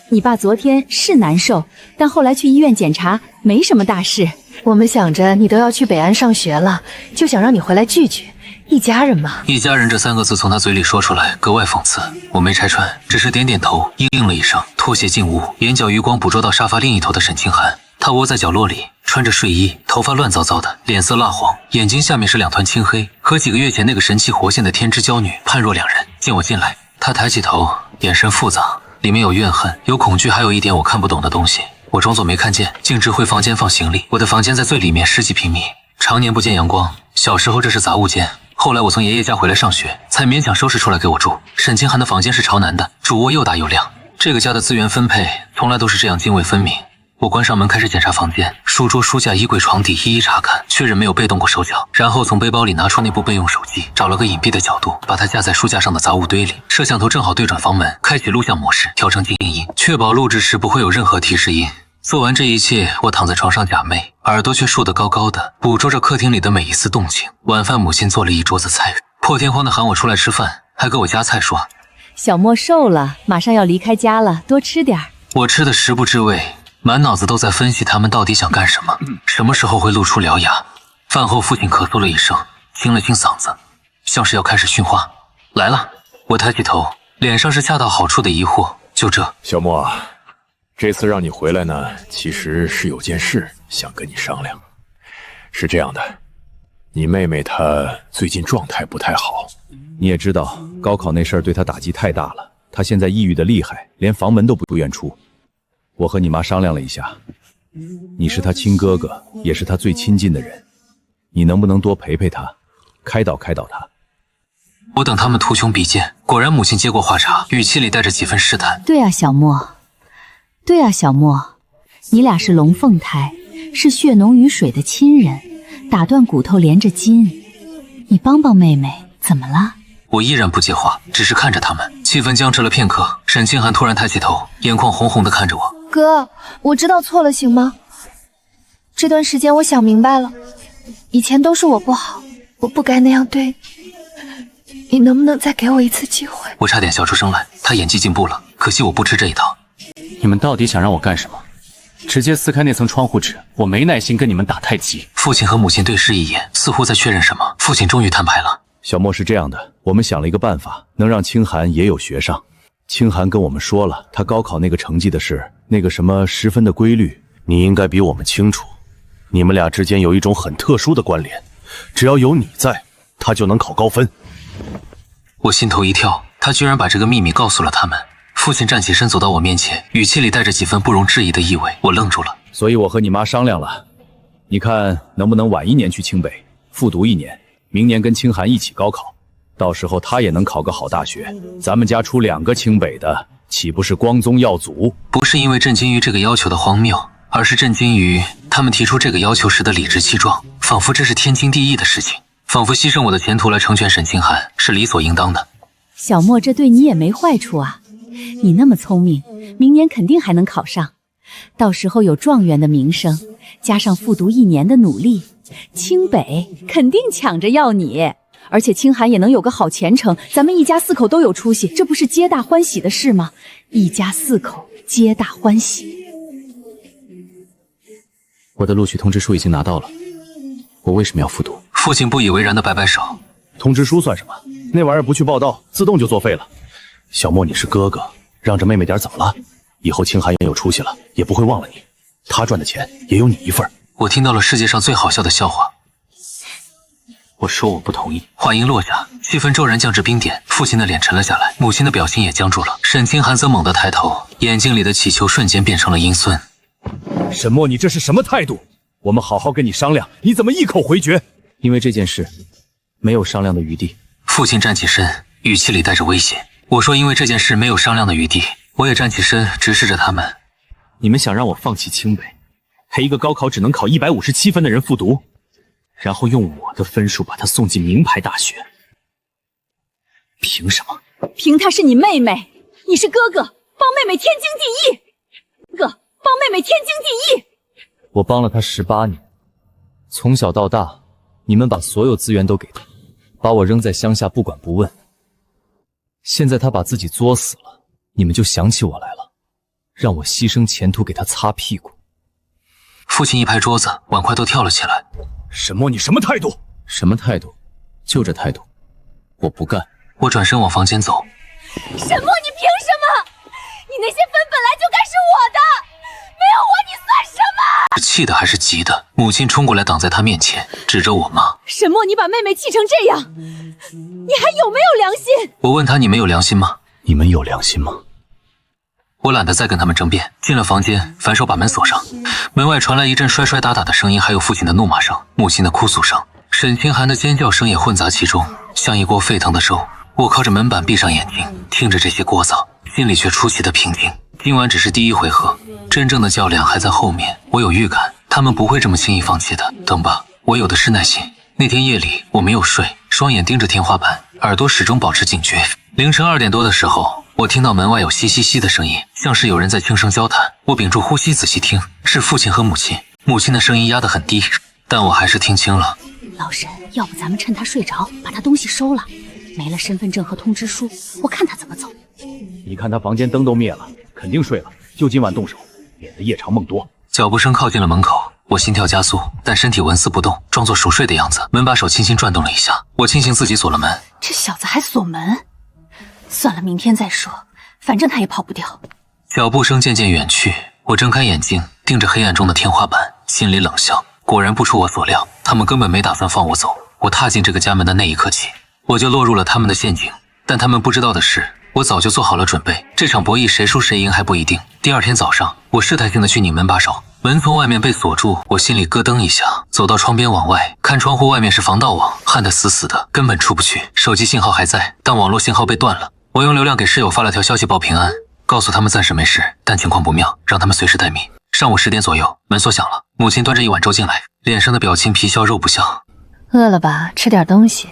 Speaker 3: 你爸昨天是难受，但后来去医院检查，没什么大事。我们想着你都要去北安上学了，就想让你回来聚聚，一家人嘛。
Speaker 1: 一家人这3个字从他嘴里说出来，格外讽刺。我没拆穿，只是点点头，应了一声，拖鞋进屋，眼角余光捕捉到沙发另一头的沈清寒。他窝在角落里，穿着睡衣，头发乱糟糟的，脸色蜡黄，眼睛下面是2团青黑，和几个月前那个神气活现的天之娇女判若两人。见我进来，他抬起头，眼神复杂，里面有怨恨，有恐惧，还有一点我看不懂的东西。我装作没看见，径直回房间放行李。我的房间在最里面，10几平米，常年不见阳光。小时候这是杂物间，后来我从爷爷家回来上学，才勉强收拾出来给我住。沈清寒的房间是朝南的，主卧又大又亮。这个家的资源分配从来都是这样泾渭分明。我关上门开始检查房间，书桌、书架、衣柜、床底一一查看，确认没有被动过手脚，然后从背包里拿出那部备用手机，找了个隐蔽的角度，把它架在书架上的杂物堆里。摄像头正好对准房门，开启录像模式，调成静音，确保录制时不会有任何提示音。做完这一切，我躺在床上假寐，耳朵却竖得高高的，捕捉着客厅里的每一丝动静。晚饭母亲做了一桌子菜，破天荒地喊我出来吃饭，还给我夹菜说：“
Speaker 3: 小莫瘦了，马上要离开家了，多吃点。”
Speaker 1: 我吃的食不知味，满脑子都在分析他们到底想干什么，什么时候会露出獠牙。饭后父亲咳嗽了一声，清了清嗓子，像是要开始训话。来了。我抬起头，脸上是恰到好处的疑惑。就这，
Speaker 11: 小莫，这次让你回来呢，其实是有件事想跟你商量。是这样的，你妹妹她最近状态不太好，
Speaker 12: 你也知道高考那事儿对她打击太大了，她现在抑郁的厉害，连房门都不愿出。我和你妈商量了一下，你是她亲哥哥，也是她最亲近的人，你能不能多陪陪她，开导开导她？
Speaker 1: 我等他们图穷匕见，果然母亲接过话茬，语气里带着几分试探。
Speaker 3: 对啊，小莫，对啊，小莫，你俩是龙凤胎，是血浓于水的亲人，打断骨头连着筋，你帮帮妹妹，怎么了？
Speaker 1: 我依然不接话，只是看着他们。气氛僵持了片刻，沈清寒突然抬起头，眼眶红红的看着我。
Speaker 13: 哥，我知道错了，行吗？这段时间我想明白了，以前都是我不好，我不该那样对你。你能不能再给我一次机会？
Speaker 1: 我差点笑出声来。他演技进步了，可惜我不吃这一套。
Speaker 2: 你们到底想让我干什么？直接撕开那层窗户纸，我没耐心跟你们打太极。
Speaker 1: 父亲和母亲对视一眼，似乎在确认什么。父亲终于摊牌了。
Speaker 12: 小莫是这样的，我们想了一个办法，能让清寒也有学上。清寒跟我们说了，他高考那个成绩的事，那个什么10分的规律，你应该比我们清楚。你们俩之间有一种很特殊的关联，只要有你在，他就能考高分。
Speaker 1: 我心头一跳，他居然把这个秘密告诉了他们。父亲站起身走到我面前，语气里带着几分不容置疑的意味。我愣住了。
Speaker 12: 所以我和你妈商量了，你看能不能晚1年去清北复读1年，明年跟清寒一起高考，到时候他也能考个好大学。咱们家出2个清北的，岂不是光宗耀祖？
Speaker 1: 不是因为震惊于这个要求的荒谬，而是震惊于他们提出这个要求时的理直气壮，仿佛这是天经地义的事情，仿佛牺牲我的前途来成全沈清寒是理所应当的。
Speaker 4: 小莫，这对你也没坏处啊，你那么聪明，明年肯定还能考上，到时候有状元的名声，加上复读1年的努力，清北肯定抢着要你，而且清寒也能有个好前程，咱们一家4口都有出息，这不是皆大欢喜的事吗？一家4口皆大欢喜。
Speaker 2: 我的录取通知书已经拿到了，我为什么要复读？
Speaker 1: 父亲不以为然的摆摆手。
Speaker 12: 通知书算什么？那玩意儿不去报到，自动就作废了。小莫，你是哥哥，让着妹妹点怎么了？以后清寒也有出息了，也不会忘了你。他赚的钱也有你一份。
Speaker 1: 我听到了世界上最好笑的笑话。
Speaker 2: 我说我不同意。
Speaker 1: 话音落下，气氛骤然降至冰点，父亲的脸沉了下来，母亲的表情也僵住了。沈清寒则猛地抬头，眼睛里的乞求瞬间变成了阴森。
Speaker 12: 沈墨，你这是什么态度？我们好好跟你商量，你怎么一口回绝？
Speaker 2: 因为这件事没有商量的余地。
Speaker 1: 父亲站起身，语气里带着威胁。我说因为这件事没有商量的余地。我也站起身，直视着他们。
Speaker 2: 你们想让我放弃清北，陪一个高考只能考157分的人复读，然后用我的分数把他送进名牌大学？凭什么？
Speaker 4: 凭她是你妹妹，你是哥哥，帮妹妹天经地义。哥，帮妹妹天经地义。
Speaker 2: 我帮了他18年，从小到大，你们把所有资源都给他，把我扔在乡下不管不问。现在他把自己作死了，你们就想起我来了，让我牺牲前途给他擦屁股。
Speaker 1: 父亲一拍桌子，碗筷都跳了起来。
Speaker 12: 沈墨，你什么态度？
Speaker 2: 什么态度？就这态度。我不干。
Speaker 1: 我转身往房间走。
Speaker 3: 沈墨，你凭什么？你那些分本来就该是我的，没有我你算什么？
Speaker 1: 是气的还是急的？母亲冲过来挡在他面前，指着我骂：
Speaker 4: 沈墨，你把妹妹气成这样，你还有没有良心？
Speaker 1: 我问他：你们有良心吗？
Speaker 12: 你们有良心吗？
Speaker 1: 我懒得再跟他们争辩，进了房间，反手把门锁上。门外传来一阵摔摔打打的声音，还有父亲的怒骂声，母亲的哭诉声，沈清寒的尖叫声也混杂其中，像一锅沸腾的粥。我靠着门板闭上眼睛，听着这些聒噪，心里却出奇的平静。今晚只是第一回合，真正的较量还在后面。我有预感，他们不会这么轻易放弃的。等吧，我有的是耐心。那天夜里我没有睡，双眼盯着天花板，耳朵始终保持警觉。凌晨2点多的时候，我听到门外有嘻嘻嘻的声音，像是有人在轻声交谈。我屏住呼吸仔细听，是父亲和母亲。母亲的声音压得很低，但我还是听清了。
Speaker 4: 老沈，要不咱们趁他睡着，把他东西收了，没了身份证和通知书，我看他怎么走。
Speaker 12: 你看他房间灯都灭了，肯定睡了，就今晚动手，免得夜长梦多。
Speaker 1: 脚步声靠近了门口，我心跳加速，但身体纹丝不动，装作熟睡的样子。门把手轻轻转动了一下，我庆幸自己锁了门。
Speaker 4: 这小子还锁门，算了，明天再说，反正他也跑不掉。
Speaker 1: 脚步声渐渐远去，我睁开眼睛，盯着黑暗中的天花板，心里冷笑。果然不出我所料，他们根本没打算放我走。我踏进这个家门的那一刻起，我就落入了他们的陷阱。但他们不知道的是，我早就做好了准备，这场博弈谁输谁赢还不一定。第二天早上，我试探性的去拧门把手，门从外面被锁住，我心里咯噔一下，走到窗边往外看，窗户外面是防盗网，焊得死死的，根本出不去。手机信号还在，但网络信号被断了。我用流量给室友发了条消息报平安，告诉他们暂时没事，但情况不妙，让他们随时待命。上午10点左右，门锁响了，母亲端着一碗粥进来，脸上的表情皮笑肉不笑。
Speaker 13: 饿了吧？吃点东西。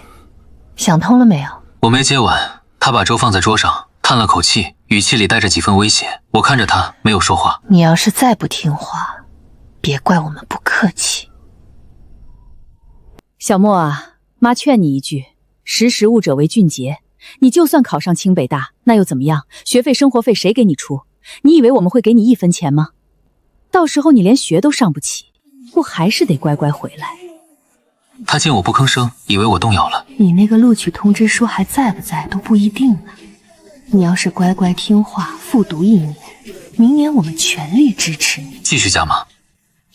Speaker 13: 想通了没有？
Speaker 1: 我没接完，他把粥放在桌上，叹了口气，语气里带着几分威胁。我看着他，没有说话。
Speaker 13: 你要是再不听话，别怪我们不客气。
Speaker 4: 小莫啊，妈劝你一句，识时务者为俊杰。你就算考上清北大，那又怎么样？学费、生活费谁给你出？你以为我们会给你1分钱吗？到时候你连学都上不起，不还是得乖乖回来？
Speaker 1: 他见我不吭声，以为我动摇了。
Speaker 13: 你那个录取通知书还在不在都不一定呢。你要是乖乖听话，复读1年，明年我们全力支持你。
Speaker 1: 继续加码。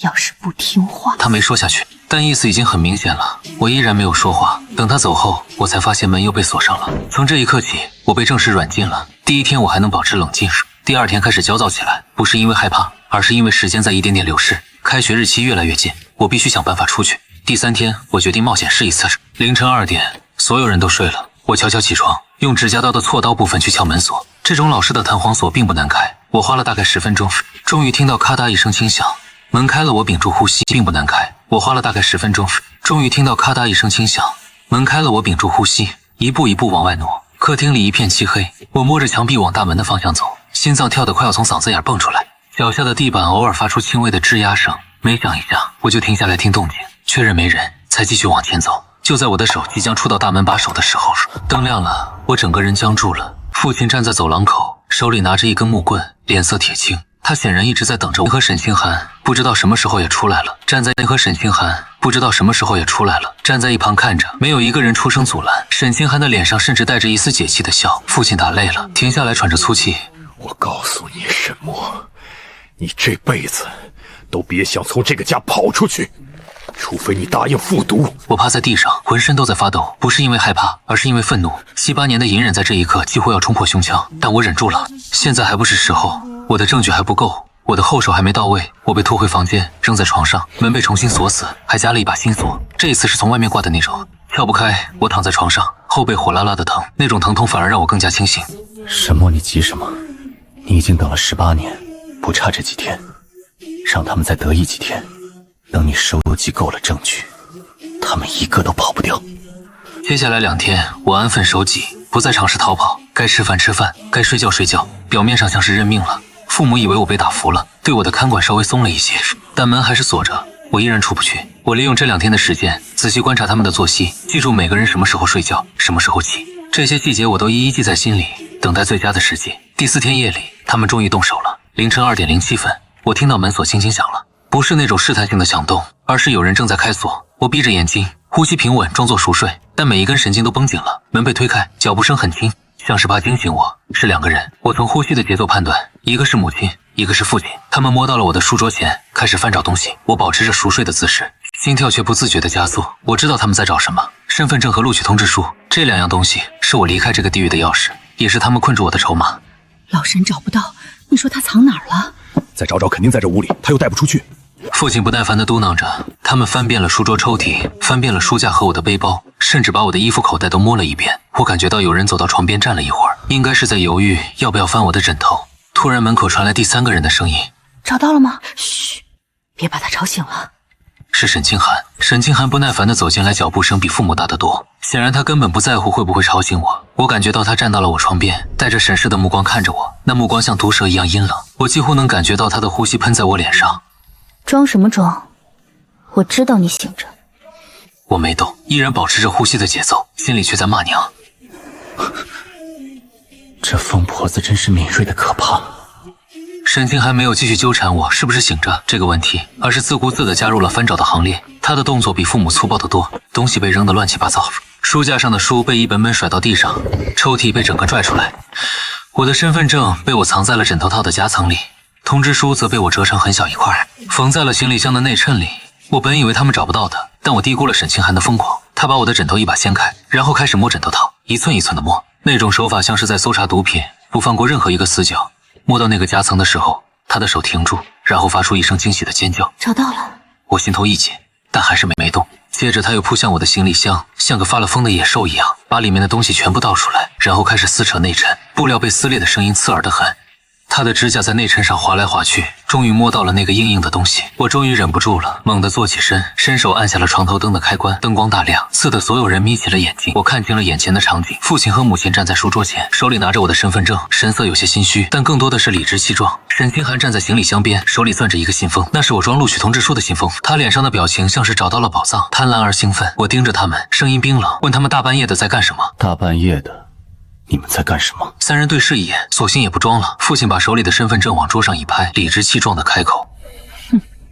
Speaker 13: 要是不听话，
Speaker 1: 他没说下去，但意思已经很明显了。我依然没有说话。等他走后，我才发现门又被锁上了。从这一刻起，我被正式软禁了。第1天我还能保持冷静，第2天开始焦躁起来，不是因为害怕，而是因为时间在一点点流逝，开学日期越来越近，我必须想办法出去。第3天，我决定冒险试一次。凌晨2点，所有人都睡了，我悄悄起床，用指甲刀的锉刀部分去撬门锁。这种老式的弹簧锁并不难开，我花了大概10分钟，终于听到咔嗒一声轻响。门开了，我屏住呼吸，并不难开。我花了大概10分钟，终于听到咔嗒一声轻响。门开了，我屏住呼吸，一步一步往外挪。客厅里一片漆黑，我摸着墙壁往大门的方向走，心脏跳得快要从嗓子眼蹦出来。脚下的地板偶尔发出轻微的吱呀声，每响一下，我就停下来听动静，确认没人，才继续往前走。就在我的手即将触到大门把手的时候，灯亮了，我整个人僵住了。父亲站在走廊口，手里拿着一根木棍，脸色铁青。他显然一直在等着我和沈清寒，不知道什么时候也出来了。站在一旁看着，没有一个人出声阻拦。沈清寒的脸上甚至带着一丝解气的笑。父亲打累了，停下来喘着粗气。
Speaker 11: 我告诉你，沈墨，你这辈子都别想从这个家跑出去，除非你答应复读。
Speaker 1: 我趴在地上，浑身都在发抖，不是因为害怕，而是因为愤怒。7、8年的隐忍在这一刻几乎要冲破胸腔，但我忍住了。现在还不是时候，我的证据还不够，我的后手还没到位。我被拖回房间，扔在床上，门被重新锁死，还加了一把新锁，这一次是从外面挂的那种，跳不开。我躺在床上，后背火辣辣的疼，那种疼痛反而让我更加清醒。
Speaker 2: 沈墨，你急什么？你已经等了18年，不差这几天，让他们再得意几天。等你收集够了证据，他们一个都跑不掉。
Speaker 1: 接下来2天，我安分守己，不再尝试逃跑，该吃饭吃饭，该睡觉睡觉。表面上像是认命了，父母以为我被打服了，对我的看管稍微松了一些，但门还是锁着，我依然出不去。我利用这2天的时间，仔细观察他们的作息，记住每个人什么时候睡觉，什么时候起，这些细节我都一一记在心里，等待最佳的时机。第4天夜里，他们终于动手了。凌晨2点07分，我听到门锁轻轻响了，不是那种试探性的响动，而是有人正在开锁。我闭着眼睛，呼吸平稳，装作熟睡，但每一根神经都绷紧了。门被推开，脚步声很轻，像是怕惊醒我。是2个人，我从呼吸的节奏判断，一个是母亲，一个是父亲。他们摸到了我的书桌前，开始翻找东西。我保持着熟睡的姿势，心跳却不自觉地加速。我知道他们在找什么，身份证和录取通知书，这2样东西是我离开这个地狱的钥匙，也是他们困住我的筹码。
Speaker 4: 老沈找不到，你说他藏哪儿了？
Speaker 12: 再找找，肯定在这屋里，他又带不出去。
Speaker 1: 父亲不耐烦地嘟囔着，他们翻遍了书桌抽屉，翻遍了书架和我的背包，甚至把我的衣服口袋都摸了一遍。我感觉到有人走到床边站了一会儿，应该是在犹豫要不要翻我的枕头。突然门口传来第3个人的声音：
Speaker 13: 找到了吗？
Speaker 4: 嘘，别把他吵醒了。
Speaker 1: 是沈清寒。沈清寒不耐烦地走进来，脚步声比父母大得多，显然他根本不在乎会不会吵醒我。我感觉到他站到了我床边，带着审视的目光看着我，那目光像毒蛇一样阴冷，我几乎能感觉到他的呼吸喷在我脸上。
Speaker 13: 装什么装？我知道你醒着。
Speaker 1: 我没动，依然保持着呼吸的节奏，心里却在骂娘。
Speaker 2: 这疯婆子真是敏锐的可怕。
Speaker 1: 沈清寒没有继续纠缠我是不是醒着这个问题，而是自顾自地加入了翻找的行列。他的动作比父母粗暴得多，东西被扔得乱七八糟，书架上的书被一本本甩到地上，抽屉被整个拽出来，我的身份证被我藏在了枕头套的夹层里，通知书则被我折成很小一块，缝在了行李箱的内衬里。我本以为他们找不到的，但我低估了沈清寒的疯狂。他把我的枕头一把掀开，然后开始摸枕头套，一寸一寸的摸，那种手法像是在搜查毒品，不放过任何一个死角。摸到那个夹层的时候，他的手停住，然后发出一声惊喜的尖叫。
Speaker 13: 找到了。
Speaker 1: 我心头一紧，但还是没动。接着他又扑向我的行李箱，像个发了疯的野兽一样，把里面的东西全部倒出来，然后开始撕扯内衬，布料被撕裂的声音刺耳得很。他的指甲在内衬上划来划去，终于摸到了那个硬硬的东西。我终于忍不住了，猛地坐起身，伸手按下了床头灯的开关，灯光大亮，刺得所有人眯起了眼睛。我看清了眼前的场景，父亲和母亲站在书桌前，手里拿着我的身份证，神色有些心虚，但更多的是理直气壮。沈清寒站在行李箱边，手里攥着一个信封，那是我装录取通知书的信封。他脸上的表情像是找到了宝藏，贪婪而兴奋。我盯着他们，声音冰冷，问他们大半夜的在干什么？
Speaker 2: 大半夜的，你们在干什么？
Speaker 1: 三人对视一眼，索性也不装了。父亲把手里的身份证往桌上一拍，理直气壮地开口：“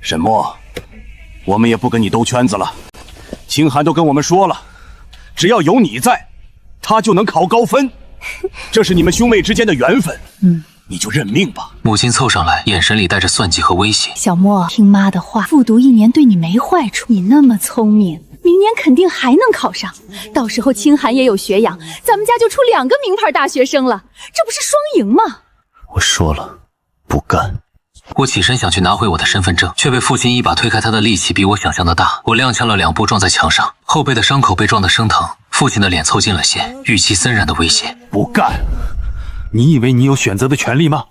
Speaker 14: 沈墨，我们也不跟你兜圈子了。清寒都跟我们说了，只要有你在，他就能考高分。这是你们兄妹之间的缘分。你就认命吧。”
Speaker 1: 母亲凑上来，眼神里带着算计和威胁。
Speaker 4: 小莫，听妈的话，复读1年对你没坏处。你那么聪明，明年肯定还能考上。到时候清寒也有学养，咱们家就出2个名牌大学生了，这不是双赢吗？
Speaker 2: 我说了，不干。
Speaker 1: 我起身想去拿回我的身份证，却被父亲一把推开，他的力气比我想象的大。我踉跄了2步，撞在墙上，后背的伤口被撞得生疼。父亲的脸凑近了些，语气森然的威胁：“
Speaker 9: 不干！你以为你有选择的权利吗？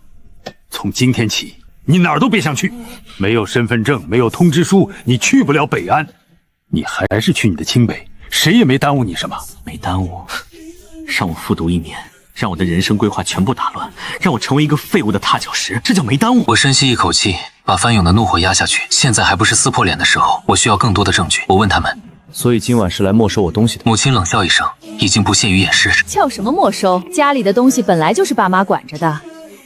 Speaker 9: 从今天起，你哪儿都别想去。没有身份证，没有通知书，你去不了北安。你还是去你的清北，谁也没耽误你什么。
Speaker 15: 没耽误，让我复读1年，让我的人生规划全部打乱，让我成为一个废物的踏脚石，这叫没耽误。”
Speaker 1: 我深吸一口气，把翻涌的怒火压下去。现在还不是撕破脸的时候，我需要更多的证据。我问他们：“
Speaker 2: 所以今晚是来没收我东西的？”
Speaker 1: 母亲冷笑一声，已经不屑于掩饰着：“
Speaker 4: 叫什么没收？家里的东西本来就是爸妈管着的，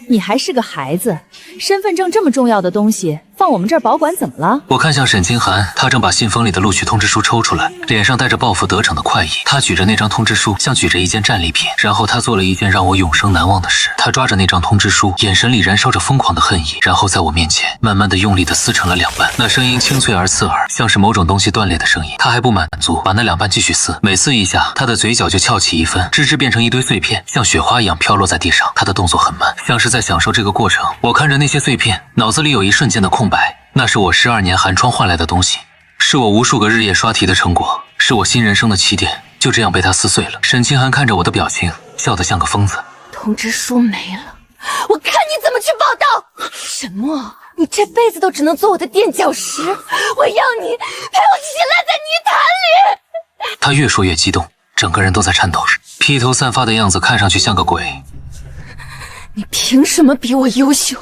Speaker 4: 你还是个孩子，身份证这么重要的东西放我们这儿保管怎么了？”
Speaker 1: 我看向沈清寒，他正把信封里的录取通知书抽出来，脸上带着报复得逞的快意。他举着那张通知书，像举着一件战利品。然后他做了一件让我永生难忘的事，他抓着那张通知书，眼神里燃烧着疯狂的恨意，然后在我面前慢慢的用力的撕成了2半。那声音清脆而刺耳，像是某种东西断裂的声音。他还不满足，把那2半继续撕，每撕一下，他的嘴角就翘起一分，吱吱变成一堆碎片，像雪花一样飘落在地上。他的动作很慢，像是在享受这个过程。我看着那些碎片，脑子里有一瞬间的空白。那是我12年寒窗换来的东西，是我无数个日夜刷题的成果，是我新人生的起点，就这样被他撕碎了。沈清寒看着我的表情，笑得像个疯子。
Speaker 3: 通知书没了，我看你怎么去报道。沈墨，你这辈子都只能做我的垫脚石，我要你陪我一起烂在泥潭里。
Speaker 1: 他越说越激动，整个人都在颤抖，披头散发的样子看上去像个鬼。
Speaker 3: 你凭什么比我优秀？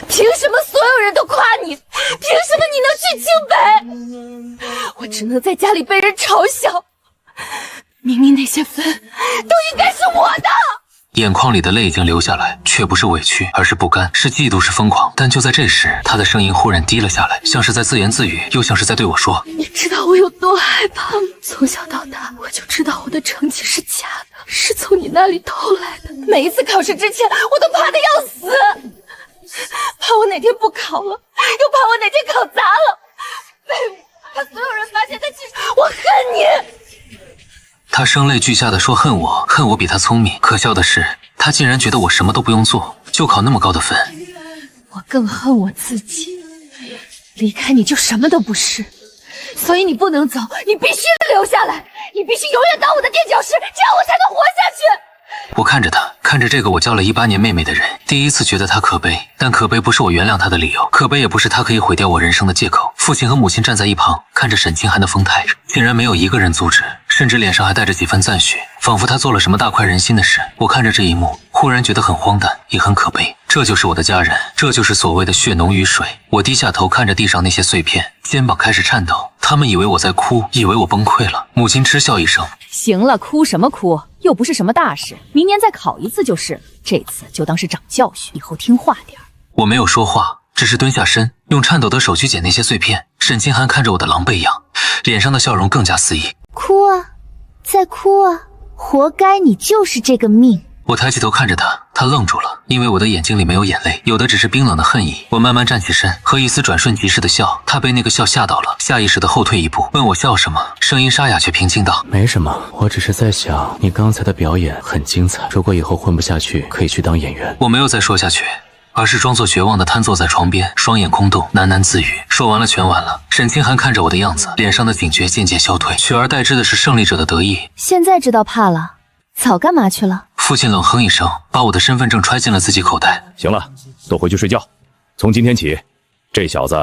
Speaker 3: 凭什么所有人都夸你？凭什么你能去清北？我只能在家里被人嘲笑。明明那些分都应该是我的。
Speaker 1: 眼眶里的泪已经流下来，却不是委屈，而是不甘，是嫉妒，是疯狂。但就在这时，他的声音忽然低了下来，像是在自言自语，又像是在对我说：“
Speaker 3: 你知道我有多害怕吗？从小到大，我就知道我的成绩是假的，是从你那里偷来的。每一次考试之前，我都怕得要死，怕我哪天不考了，又怕我哪天考砸了。废物，怕所有人发现，但其实我恨你。”
Speaker 1: 他声泪俱下的说恨我比他聪明。可笑的是，他竟然觉得我什么都不用做，就考那么高的分。
Speaker 3: 我更恨我自己，离开你就什么都不是，所以你不能走，你必须留下来，你必须永远当我的垫脚石，这样我才能活下去。
Speaker 1: 我看着他，看着这个我交了18年妹妹的人，第一次觉得他可悲，但可悲不是我原谅他的理由，可悲也不是他可以毁掉我人生的借口。父亲和母亲站在一旁，看着沈清寒的疯态，竟然没有一个人阻止，甚至脸上还带着几分赞许，仿佛他做了什么大快人心的事。我看着这一幕，忽然觉得很荒诞，也很可悲。这就是我的家人，这就是所谓的血浓于水。我低下头看着地上那些碎片，肩膀开始颤抖。他们以为我在哭，以为我崩溃了。母亲嗤笑一声：“
Speaker 4: 行了，哭什么哭？又不是什么大事，明年再考一次就是了。这次就当是长教训，以后听话点。”
Speaker 1: 我没有说话，只是蹲下身，用颤抖的手去捡那些碎片。沈清寒看着我的狼狈样，脸上的笑容更加肆意。
Speaker 13: 哭啊，再哭啊，活该你就是这个命。
Speaker 1: 我抬起头看着他，他愣住了，因为我的眼睛里没有眼泪，有的只是冰冷的恨意。我慢慢站起身，和一丝转瞬即逝的笑，他被那个笑吓到了，下意识的后退一步，问我笑什么，声音沙哑却平静道：“
Speaker 2: 没什么，我只是在想，你刚才的表演很精彩，如果以后混不下去，可以去当演员。”
Speaker 1: 我没有再说下去，而是装作绝望的瘫坐在床边，双眼空洞，喃喃自语。说完了，全完了。沈清寒看着我的样子，脸上的警觉渐渐消退，取而代之的是胜利者的得意。
Speaker 13: 现在知道怕了，早干嘛去了？
Speaker 1: 父亲冷哼一声，把我的身份证揣进了自己口袋。
Speaker 12: 行了，都回去睡觉。从今天起，这小子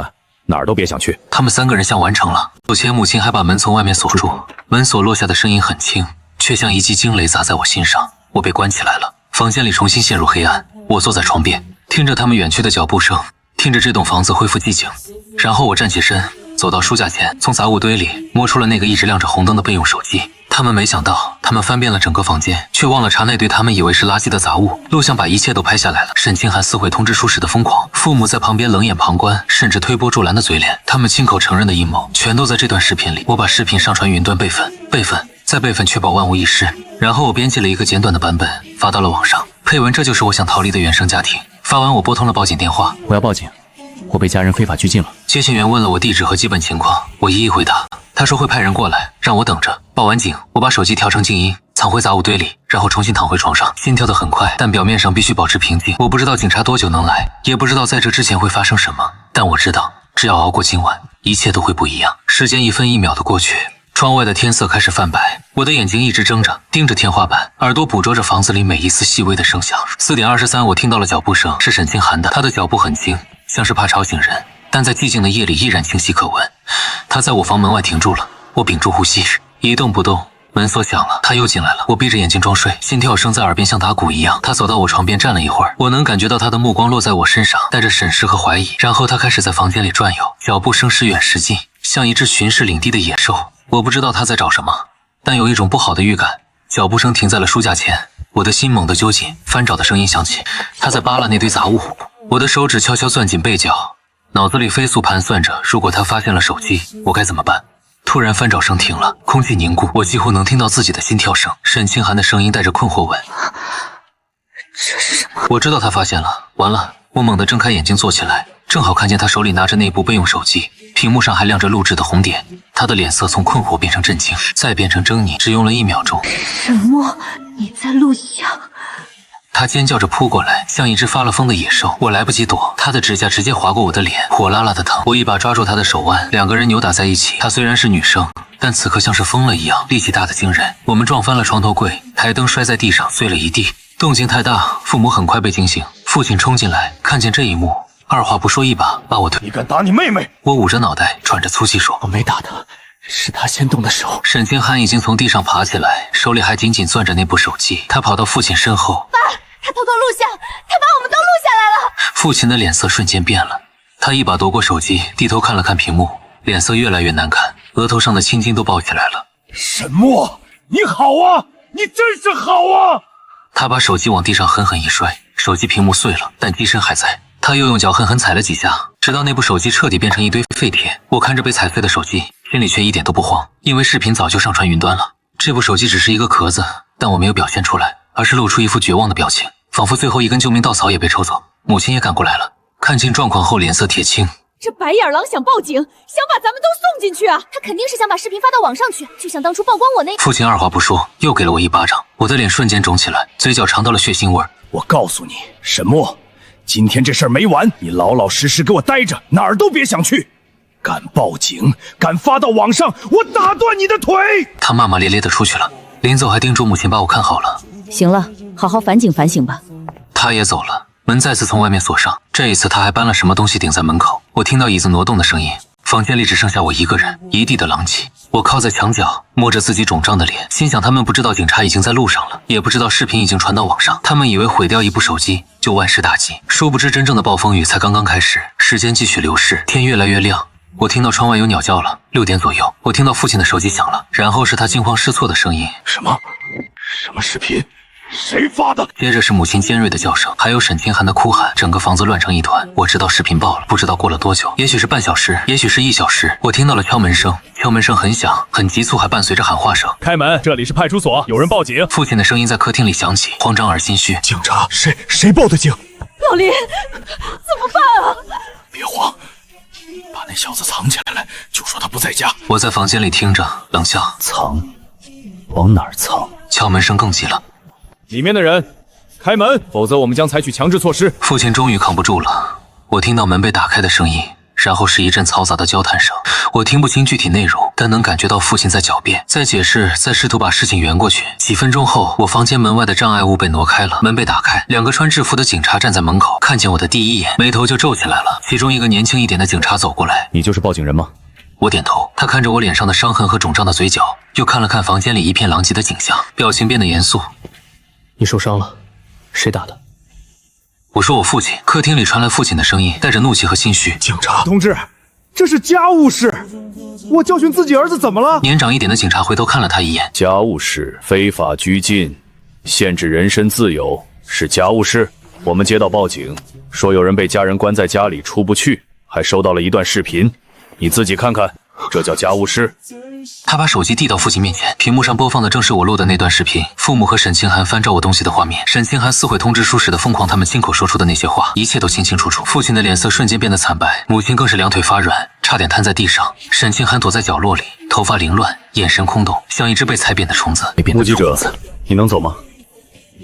Speaker 12: 哪儿都别想去。
Speaker 1: 他们3个人像完成了，有且母亲还把门从外面锁住。门锁落下的声音很轻，却像一记惊雷砸在我心上。我被关起来了，房间里重新陷入黑暗。我坐在床边，听着他们远去的脚步声，听着这栋房子恢复寂静。然后我站起身，走到书架前，从杂物堆里摸出了那个一直亮着红灯的备用手机。他们没想到，他们翻遍了整个房间，却忘了查那堆他们以为是垃圾的杂物。录像把一切都拍下来了。沈清寒撕毁通知书时的疯狂，父母在旁边冷眼旁观，甚至推波助澜的嘴脸，他们亲口承认的阴谋，全都在这段视频里。我把视频上传云端备份，再备份，确保万无一失。然后我编辑了一个简短的版本，发到了网上，配文：这就是我想逃离的原生家庭。发完，我拨通了报警电话。
Speaker 2: 我要报警，我被家人非法拘禁了。
Speaker 1: 接线员问了我地址和基本情况，我一一回答。他说会派人过来，让我等着。报完警，我把手机调成静音，藏回杂物堆里，然后重新躺回床上。心跳得很快，但表面上必须保持平静。我不知道警察多久能来，也不知道在这之前会发生什么，但我知道，只要熬过今晚，一切都会不一样。时间1分1秒的过去，窗外的天色开始泛白，我的眼睛一直睁着，盯着天花板，耳朵捕捉着房子里每一丝细微的声响。4点23，我听到了脚步声，是沈清寒的。他的脚步很轻，像是怕吵醒人，但在寂静的夜里依然清晰可闻。他在我房门外停住了，我屏住呼吸，一动不动。门锁响了，他又进来了。我闭着眼睛装睡，心跳声在耳边像打鼓一样。他走到我床边站了一会儿，我能感觉到他的目光落在我身上，带着审视和怀疑。然后他开始在房间里转悠，脚步声时远时近，像一只巡视领地的野兽。我不知道他在找什么，但有一种不好的预感。脚步声停在了书架前，我的心猛地揪紧，翻找的声音响起，他在扒拉那堆杂物。我的手指悄悄攥紧被角，脑子里飞速盘算着，如果他发现了手机，我该怎么办？突然翻找声停了，空气凝固，我几乎能听到自己的心跳声。沈清寒的声音带着困惑问：
Speaker 3: 这是什么？
Speaker 1: 我知道他发现了，完了！我猛地睁开眼睛坐起来，正好看见他手里拿着那部备用手机，屏幕上还亮着录制的红点。他的脸色从困惑变成震惊，再变成狰狞，只用了1秒钟。
Speaker 3: 沈墨，你在录像？
Speaker 1: 他尖叫着扑过来，像一只发了疯的野兽。我来不及躲，他的指甲直接划过我的脸，火辣辣的疼。我一把抓住他的手腕，两个人扭打在一起。她虽然是女生，但此刻像是疯了一样，力气大得惊人。我们撞翻了床头柜，台灯摔在地上，碎了一地。动静太大，父母很快被惊醒。父亲冲进来，看见这一幕，二话不说，一把把我推。
Speaker 5: 你敢打你妹妹？
Speaker 1: 我捂着脑袋，喘着粗气说：“
Speaker 6: 我没打他，是他先动的手。”
Speaker 1: 沈清寒已经从地上爬起来，手里还紧紧攥着那部手机。他跑到父亲身后，
Speaker 3: 爸，他偷偷录像，他把我们都录下来了。
Speaker 1: 父亲的脸色瞬间变了，他一把夺过手机，低头看了看屏幕，脸色越来越难看，额头上的青筋都爆起来了。
Speaker 5: 沈墨，你好啊，你真是好啊！
Speaker 1: 他把手机往地上狠狠一摔，手机屏幕碎了，但机身还在。他又用脚狠狠踩了几下，直到那部手机彻底变成一堆废铁。我看着被踩碎的手机，心里却一点都不慌，因为视频早就上传云端了。这部手机只是一个壳子，但我没有表现出来，而是露出一副绝望的表情，仿佛最后一根救命稻草也被抽走。母亲也赶过来了，看清状况后脸色铁青。
Speaker 3: 这白眼狼想报警，想把咱们都送进去啊！
Speaker 13: 他肯定是想把视频发到网上去，就像当初曝光我那……
Speaker 1: 父亲二话不说，又给了我一巴掌，我的脸瞬间肿起来，嘴角尝到了血腥味。
Speaker 5: 我告诉你，沈墨，今天这事儿没完，你老老实实给我待着，哪儿都别想去。敢报警，敢发到网上，我打断你的腿！
Speaker 1: 他骂骂咧咧的出去了，临走还叮嘱母亲把我看好了。
Speaker 4: 行了，好好反省反省吧。
Speaker 1: 他也走了。门再次从外面锁上，这一次他还搬了什么东西顶在门口。我听到椅子挪动的声音，房间里只剩下我一个人，一地的狼藉。我靠在墙角，摸着自己肿胀的脸，心想他们不知道警察已经在路上了，也不知道视频已经传到网上，他们以为毁掉一部手机就万事大吉，殊不知真正的暴风雨才刚刚开始。时间继续流逝，天越来越亮，我听到窗外有鸟叫了。6点左右，我听到父亲的手机响了，然后是他惊慌失措的声音：
Speaker 5: 什么视频？谁发的？
Speaker 1: 接着是母亲尖锐的叫声，还有沈清寒的哭喊，整个房子乱成一团。我知道视频爆了，不知道过了多久，也许是半小时，也许是1小时。我听到了敲门声，敲门声很响，很急促，还伴随着喊话声：
Speaker 5: 开门，这里是派出所，有人报警。
Speaker 1: 父亲的声音在客厅里响起，慌张而心虚。
Speaker 5: 警察，谁报的警？
Speaker 3: 老林，怎么办啊？
Speaker 5: 别慌，把那小子藏起来，就说他不在家。
Speaker 1: 我在房间里听着，冷笑：
Speaker 2: 藏？往哪儿藏？
Speaker 1: 敲门声更急了。
Speaker 5: 里面的人，开门，否则我们将采取强制措施。
Speaker 1: 父亲终于扛不住了，我听到门被打开的声音，然后是一阵嘈杂的交谈声。我听不清具体内容，但能感觉到父亲在狡辩，在解释，在试图把事情圆过去。几分钟后，我房间门外的障碍物被挪开了，门被打开，2个穿制服的警察站在门口，看见我的第一眼，眉头就皱起来了。其中一个年轻一点的警察走过来：“
Speaker 2: 你就是报警人吗？”
Speaker 1: 我点头。他看着我脸上的伤痕和肿胀的嘴角，又看了看房间里一片狼藉的景象，表情变得严肃：“
Speaker 6: 你受伤了，谁打的？”
Speaker 1: 我说我父亲。客厅里传来父亲的声音，带着怒气和心虚：“
Speaker 8: 警察同志，这是家务事，我教训自己儿子怎么了？”
Speaker 1: 年长一点的警察回头看了他一眼：“
Speaker 12: 家务事、非法拘禁、限制人身自由是家务事。我们接到报警，说有人被家人关在家里出不去，还收到了一段视频，你自己看看，这叫家务事。”
Speaker 1: 他把手机递到父亲面前，屏幕上播放的正是我录的那段视频，父母和沈清寒翻找我东西的画面，沈清寒撕毁通知书时的疯狂，他们亲口说出的那些话，一切都清清楚楚。父亲的脸色瞬间变得惨白，母亲更是两腿发软，差点瘫在地上。沈清寒躲在角落里，头发凌乱，眼神空洞，像一只被踩扁的虫子。
Speaker 2: 目击者，你能走吗？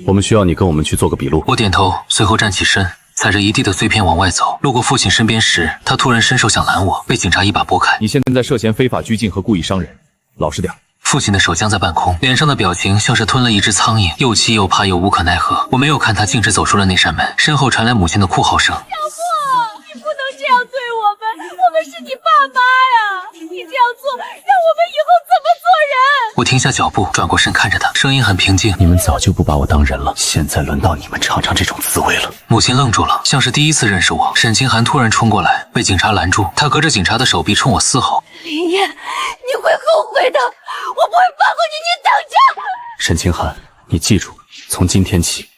Speaker 2: 我们需要你跟我们去做个笔录。
Speaker 1: 我点头，随后站起身，踩着一地的碎片往外走。路过父亲身边时，他突然伸手想拦我，被警察一把拨开。
Speaker 12: 你现在涉嫌非法拘禁和故意伤人，老实点。
Speaker 1: 父亲的手僵在半空，脸上的表情像是吞了一只苍蝇，又气又怕又无可奈何。我没有看他，径直走出了那扇门，身后传来母亲的哭嚎声：“
Speaker 3: 小莫，你不能这样对我们是你爸妈呀！你这样做，让我们以后怎么做人？”
Speaker 1: 我停下脚步，转过身看着他，声音很平静：“
Speaker 2: 你们早就不把我当人了，现在轮到你们尝尝这种滋味了。”
Speaker 1: 母亲愣住了，像是第一次认识我。沈清寒突然冲过来，被警察拦住，他隔着警察的手臂冲我嘶吼：“
Speaker 3: 林燕，你会后悔的，我不会放过你，你等着！”
Speaker 2: 沈清寒，你记住，从今天起，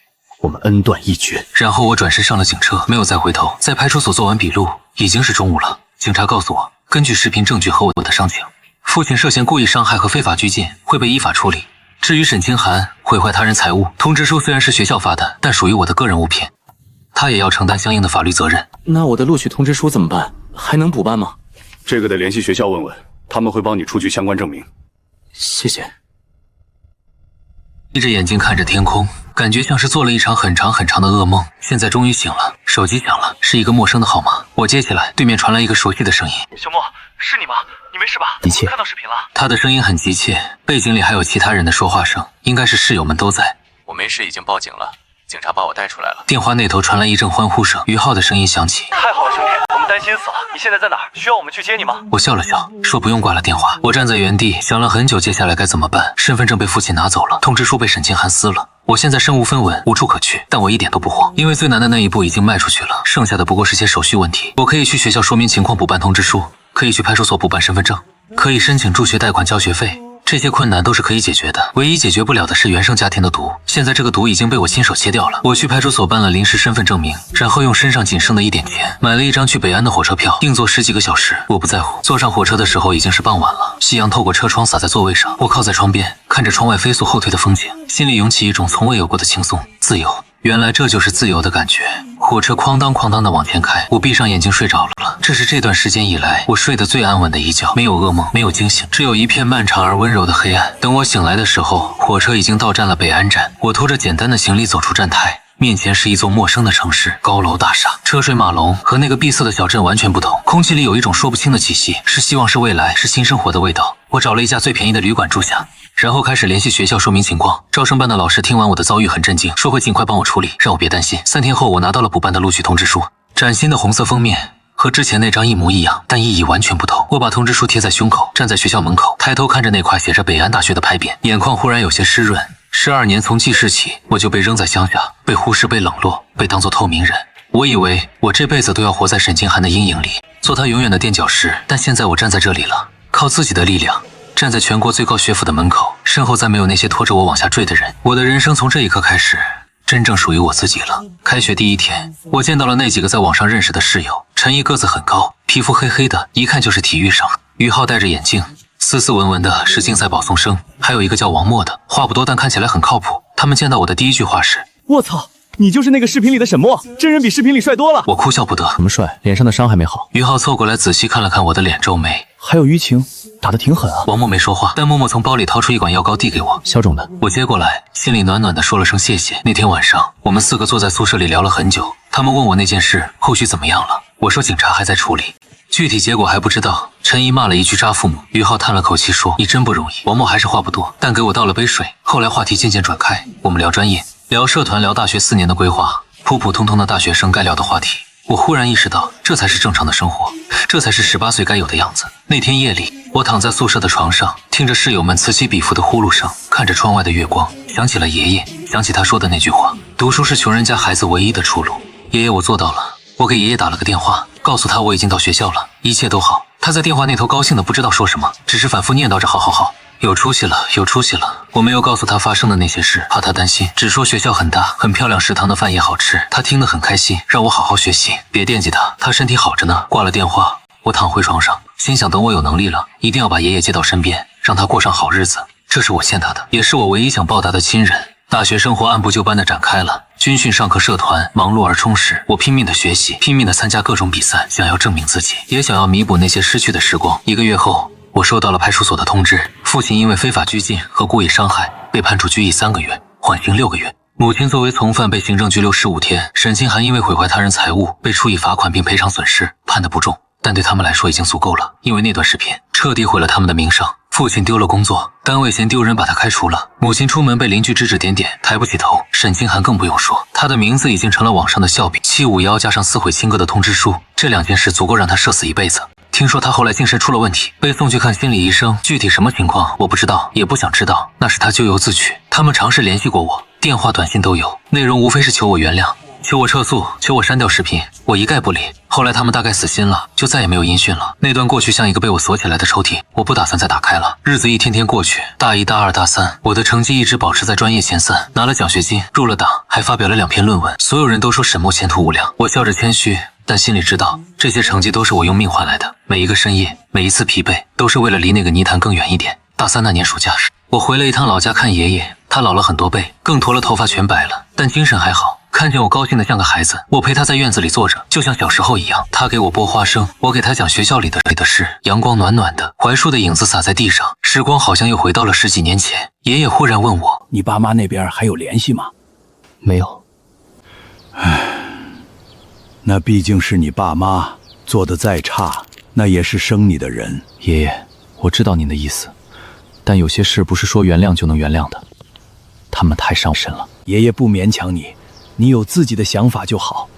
Speaker 2: 我们恩断义绝。
Speaker 1: 然后我转身上了警车，没有再回头。在派出所做完笔录，已经是中午了。警察告诉我，根据视频证据和我的伤情，父亲涉嫌故意伤害和非法拘禁，会被依法处理。至于沈清寒毁坏他人财物，通知书虽然是学校发的，但属于我的个人物品，他也要承担相应的法律责任。
Speaker 2: 那我的录取通知书怎么办？还能补办吗？
Speaker 9: 这个得联系学校问问，他们会帮你出具相关证明。
Speaker 2: 谢谢。
Speaker 1: 闭着眼睛看着天空，感觉像是做了一场很长很长的噩梦。现在终于醒了，手机响了，是一个陌生的号码。我接起来，对面传来一个熟悉的声音：“
Speaker 10: 小莫，是你吗？你没事吧？
Speaker 2: 一切
Speaker 10: 看到视频了。”
Speaker 1: 他的声音很急切，背景里还有其他人的说话声，应该是室友们都在。
Speaker 16: 我没事，已经报警了，警察把我带出来了。
Speaker 1: 电话那头传来一阵欢呼声，于浩的声音响起：“
Speaker 10: 太好了，兄弟，我们担心死了。你现在在哪儿？需要我们去接你吗？”
Speaker 1: 我笑了笑，说不用挂了电话。我站在原地想了很久，接下来该怎么办？身份证被父亲拿走了，通知书被沈清寒撕了。我现在身无分文，无处可去，但我一点都不慌，因为最难的那一步已经迈出去了，剩下的不过是些手续问题。我可以去学校说明情况补办通知书，可以去派出所补办身份证，可以申请助学贷款交学费。这些困难都是可以解决的，唯一解决不了的是原生家庭的毒。现在这个毒已经被我亲手切掉了。我去派出所办了临时身份证明，然后用身上仅剩的一点钱买了一张去北安的火车票，硬座10几个小时。我不在乎，坐上火车的时候已经是傍晚了，夕阳透过车窗洒在座位上，我靠在窗边，看着窗外飞速后退的风景，心里涌起一种从未有过的轻松、自由。原来这就是自由的感觉。火车哐当哐当的往前开，我闭上眼睛睡着了。这是这段时间以来我睡得最安稳的一觉，没有噩梦，没有惊醒，只有一片漫长而温柔的黑暗。等我醒来的时候，火车已经到站了北安站。我拖着简单的行李走出站台，面前是一座陌生的城市，高楼大厦，车水马龙，和那个闭塞的小镇完全不同。空气里有一种说不清的气息，是希望，是未来，是新生活的味道。我找了一家最便宜的旅馆住下，然后开始联系学校说明情况。招生办的老师听完我的遭遇很震惊，说会尽快帮我处理，让我别担心。3天后，我拿到了补办的录取通知书，崭新的红色封面，和之前那张一模一样，但意义完全不同。我把通知书贴在胸口，站在学校门口，抬头看着那块写着北安大学的牌匾，眼眶忽然有些湿润。12年从记事起，我就被扔在乡下，被忽视，被冷落，被当作透明人。我以为我这辈子都要活在沈清寒的阴影里，做他永远的垫脚石。但现在我站在这里了，靠自己的力量，站在全国最高学府的门口，身后再没有那些拖着我往下坠的人。我的人生从这一刻开始，真正属于我自己了。开学第一天，我见到了那几个在网上认识的室友。陈毅个子很高，皮肤黑黑的，一看就是体育生。于浩戴着眼镜，斯斯文文的是竞赛保送生。还有一个叫王默的，话不多但看起来很靠谱。他们见到我的第一句话是：“
Speaker 8: 我操，你就是那个视频里的沈默，真人比视频里帅多了。”
Speaker 1: 我哭笑不得。
Speaker 2: 怎么帅？脸上的伤还没好。
Speaker 1: 于浩凑过来仔细看了看我的脸，皱眉。
Speaker 2: 还有淤青，打得挺狠啊。
Speaker 1: 王默没说话，但默默从包里掏出一管药膏递给我。
Speaker 2: 消肿的。
Speaker 1: 我接过来，心里暖暖的说了声谢谢。那天晚上，我们4个坐在宿舍里聊了很久。他们问我那件事后续怎么样了，我说警察还在处理。具体结果还不知道。陈姨骂了一句渣父母，于浩叹了口气说：“你真不容易。”王默还是话不多，但给我倒了杯水。后来话题渐渐转开，我们聊专业，聊社团，聊大学4年的规划，普普通通的大学生该聊的话题。我忽然意识到，这才是正常的生活，这才是18岁该有的样子。那天夜里，我躺在宿舍的床上，听着室友们此起彼伏的呼噜声，看着窗外的月光，想起了爷爷，想起他说的那句话：读书是穷人家孩子唯一的出路。爷爷，我做到了。我给爷爷打了个电话，告诉他我已经到学校了，一切都好。他在电话那头高兴的不知道说什么，只是反复念叨着好好好，有出息了，有出息了。我没有告诉他发生的那些事，怕他担心，只说学校很大，很漂亮，食堂的饭也好吃。他听得很开心，让我好好学习，别惦记他，他身体好着呢。挂了电话，我躺回床上，心想等我有能力了，一定要把爷爷接到身边，让他过上好日子。这是我欠他的，也是我唯一想报答的亲人。大学生活按部就班的展开了，军训、上课、社团，忙碌而充实。我拼命的学习，拼命的参加各种比赛，想要证明自己，也想要弥补那些失去的时光。1个月后，我收到了派出所的通知，父亲因为非法拘禁和故意伤害被判处拘役3个月，缓刑6个月。母亲作为从犯被行政拘留15天。沈清寒因为毁坏他人财物被处以罚款并赔偿损失，判得不重，但对他们来说已经足够了，因为那段视频彻底毁了他们的名声。父亲丢了工作，单位嫌丢人把他开除了。母亲出门被邻居指指点点，抬不起头。沈清寒更不用说，他的名字已经成了网上的笑柄。751加上撕毁亲哥的通知书，这2件事足够让他社死一辈子。听说他后来精神出了问题，被送去看心理医生，具体什么情况我不知道，也不想知道，那是他咎由自取。他们尝试联系过我，电话、短信都有，内容无非是求我原谅，求我撤诉，求我删掉视频，我一概不理。后来他们大概死心了，就再也没有音讯了。那段过去像一个被我锁起来的抽屉，我不打算再打开了。日子一天天过去，大1、大2、大3，我的成绩一直保持在专业前3，拿了奖学金，入了党，还发表了2篇论文。所有人都说沈墨前途无量，我笑着谦虚，但心里知道这些成绩都是我用命换来的。每一个深夜，每一次疲惫，都是为了离那个泥潭更远一点。大3那年暑假时，我回了一趟老家看爷爷，他老了很多倍，更驼了，头发全白了，但精神还好。看见我高兴得像个孩子，我陪他在院子里坐着，就像小时候一样。他给我剥花生，我给他讲学校里的事。阳光暖暖的，槐树的影子洒在地上，时光好像又回到了10几年前。爷爷忽然问我：“
Speaker 6: 你爸妈那边还有联系吗？”
Speaker 2: 没有。
Speaker 12: 唉，那毕竟是你爸妈，做的再差，那也是生你的人。
Speaker 2: 爷爷，我知道您的意思，但有些事不是说原谅就能原谅的，他们太伤身了。
Speaker 6: 爷爷不勉强你，你有自己的想法就好，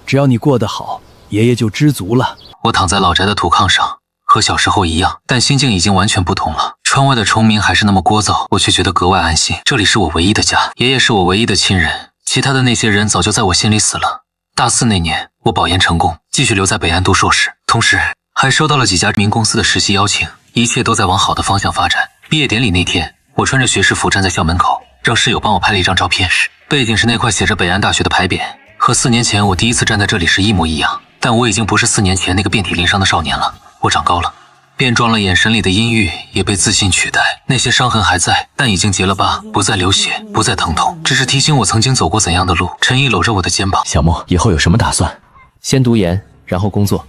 Speaker 6: 只要你过得好，爷爷就知足了。
Speaker 1: 我躺在老宅的土炕上，和小时候一样，但心境已经完全不同了。窗外的虫鸣还是那么聒噪，我却觉得格外安心。这里是我唯一的家，爷爷是我唯一的亲人，其他的那些人早就在我心里死了。大4那年，我保研成功，继续留在北安读硕士，同时还收到了几家知名公司的实习邀请，一切都在往好的方向发展。毕业典礼那天，我穿着学士服站在校门口，让室友帮我拍了一张照片，背景是那块写着北安大学的牌匾，和4年前我第一次站在这里时一模一样。但我已经不是4年前那个遍体鳞伤的少年了，我长高了，变壮了，眼神里的阴郁也被自信取代。那些伤痕还在，但已经结了疤，不再流血，不再疼痛，只是提醒我曾经走过怎样的路。陈毅搂着我的肩膀：“
Speaker 2: 小莫，以后有什么打算？先读研，然后工作，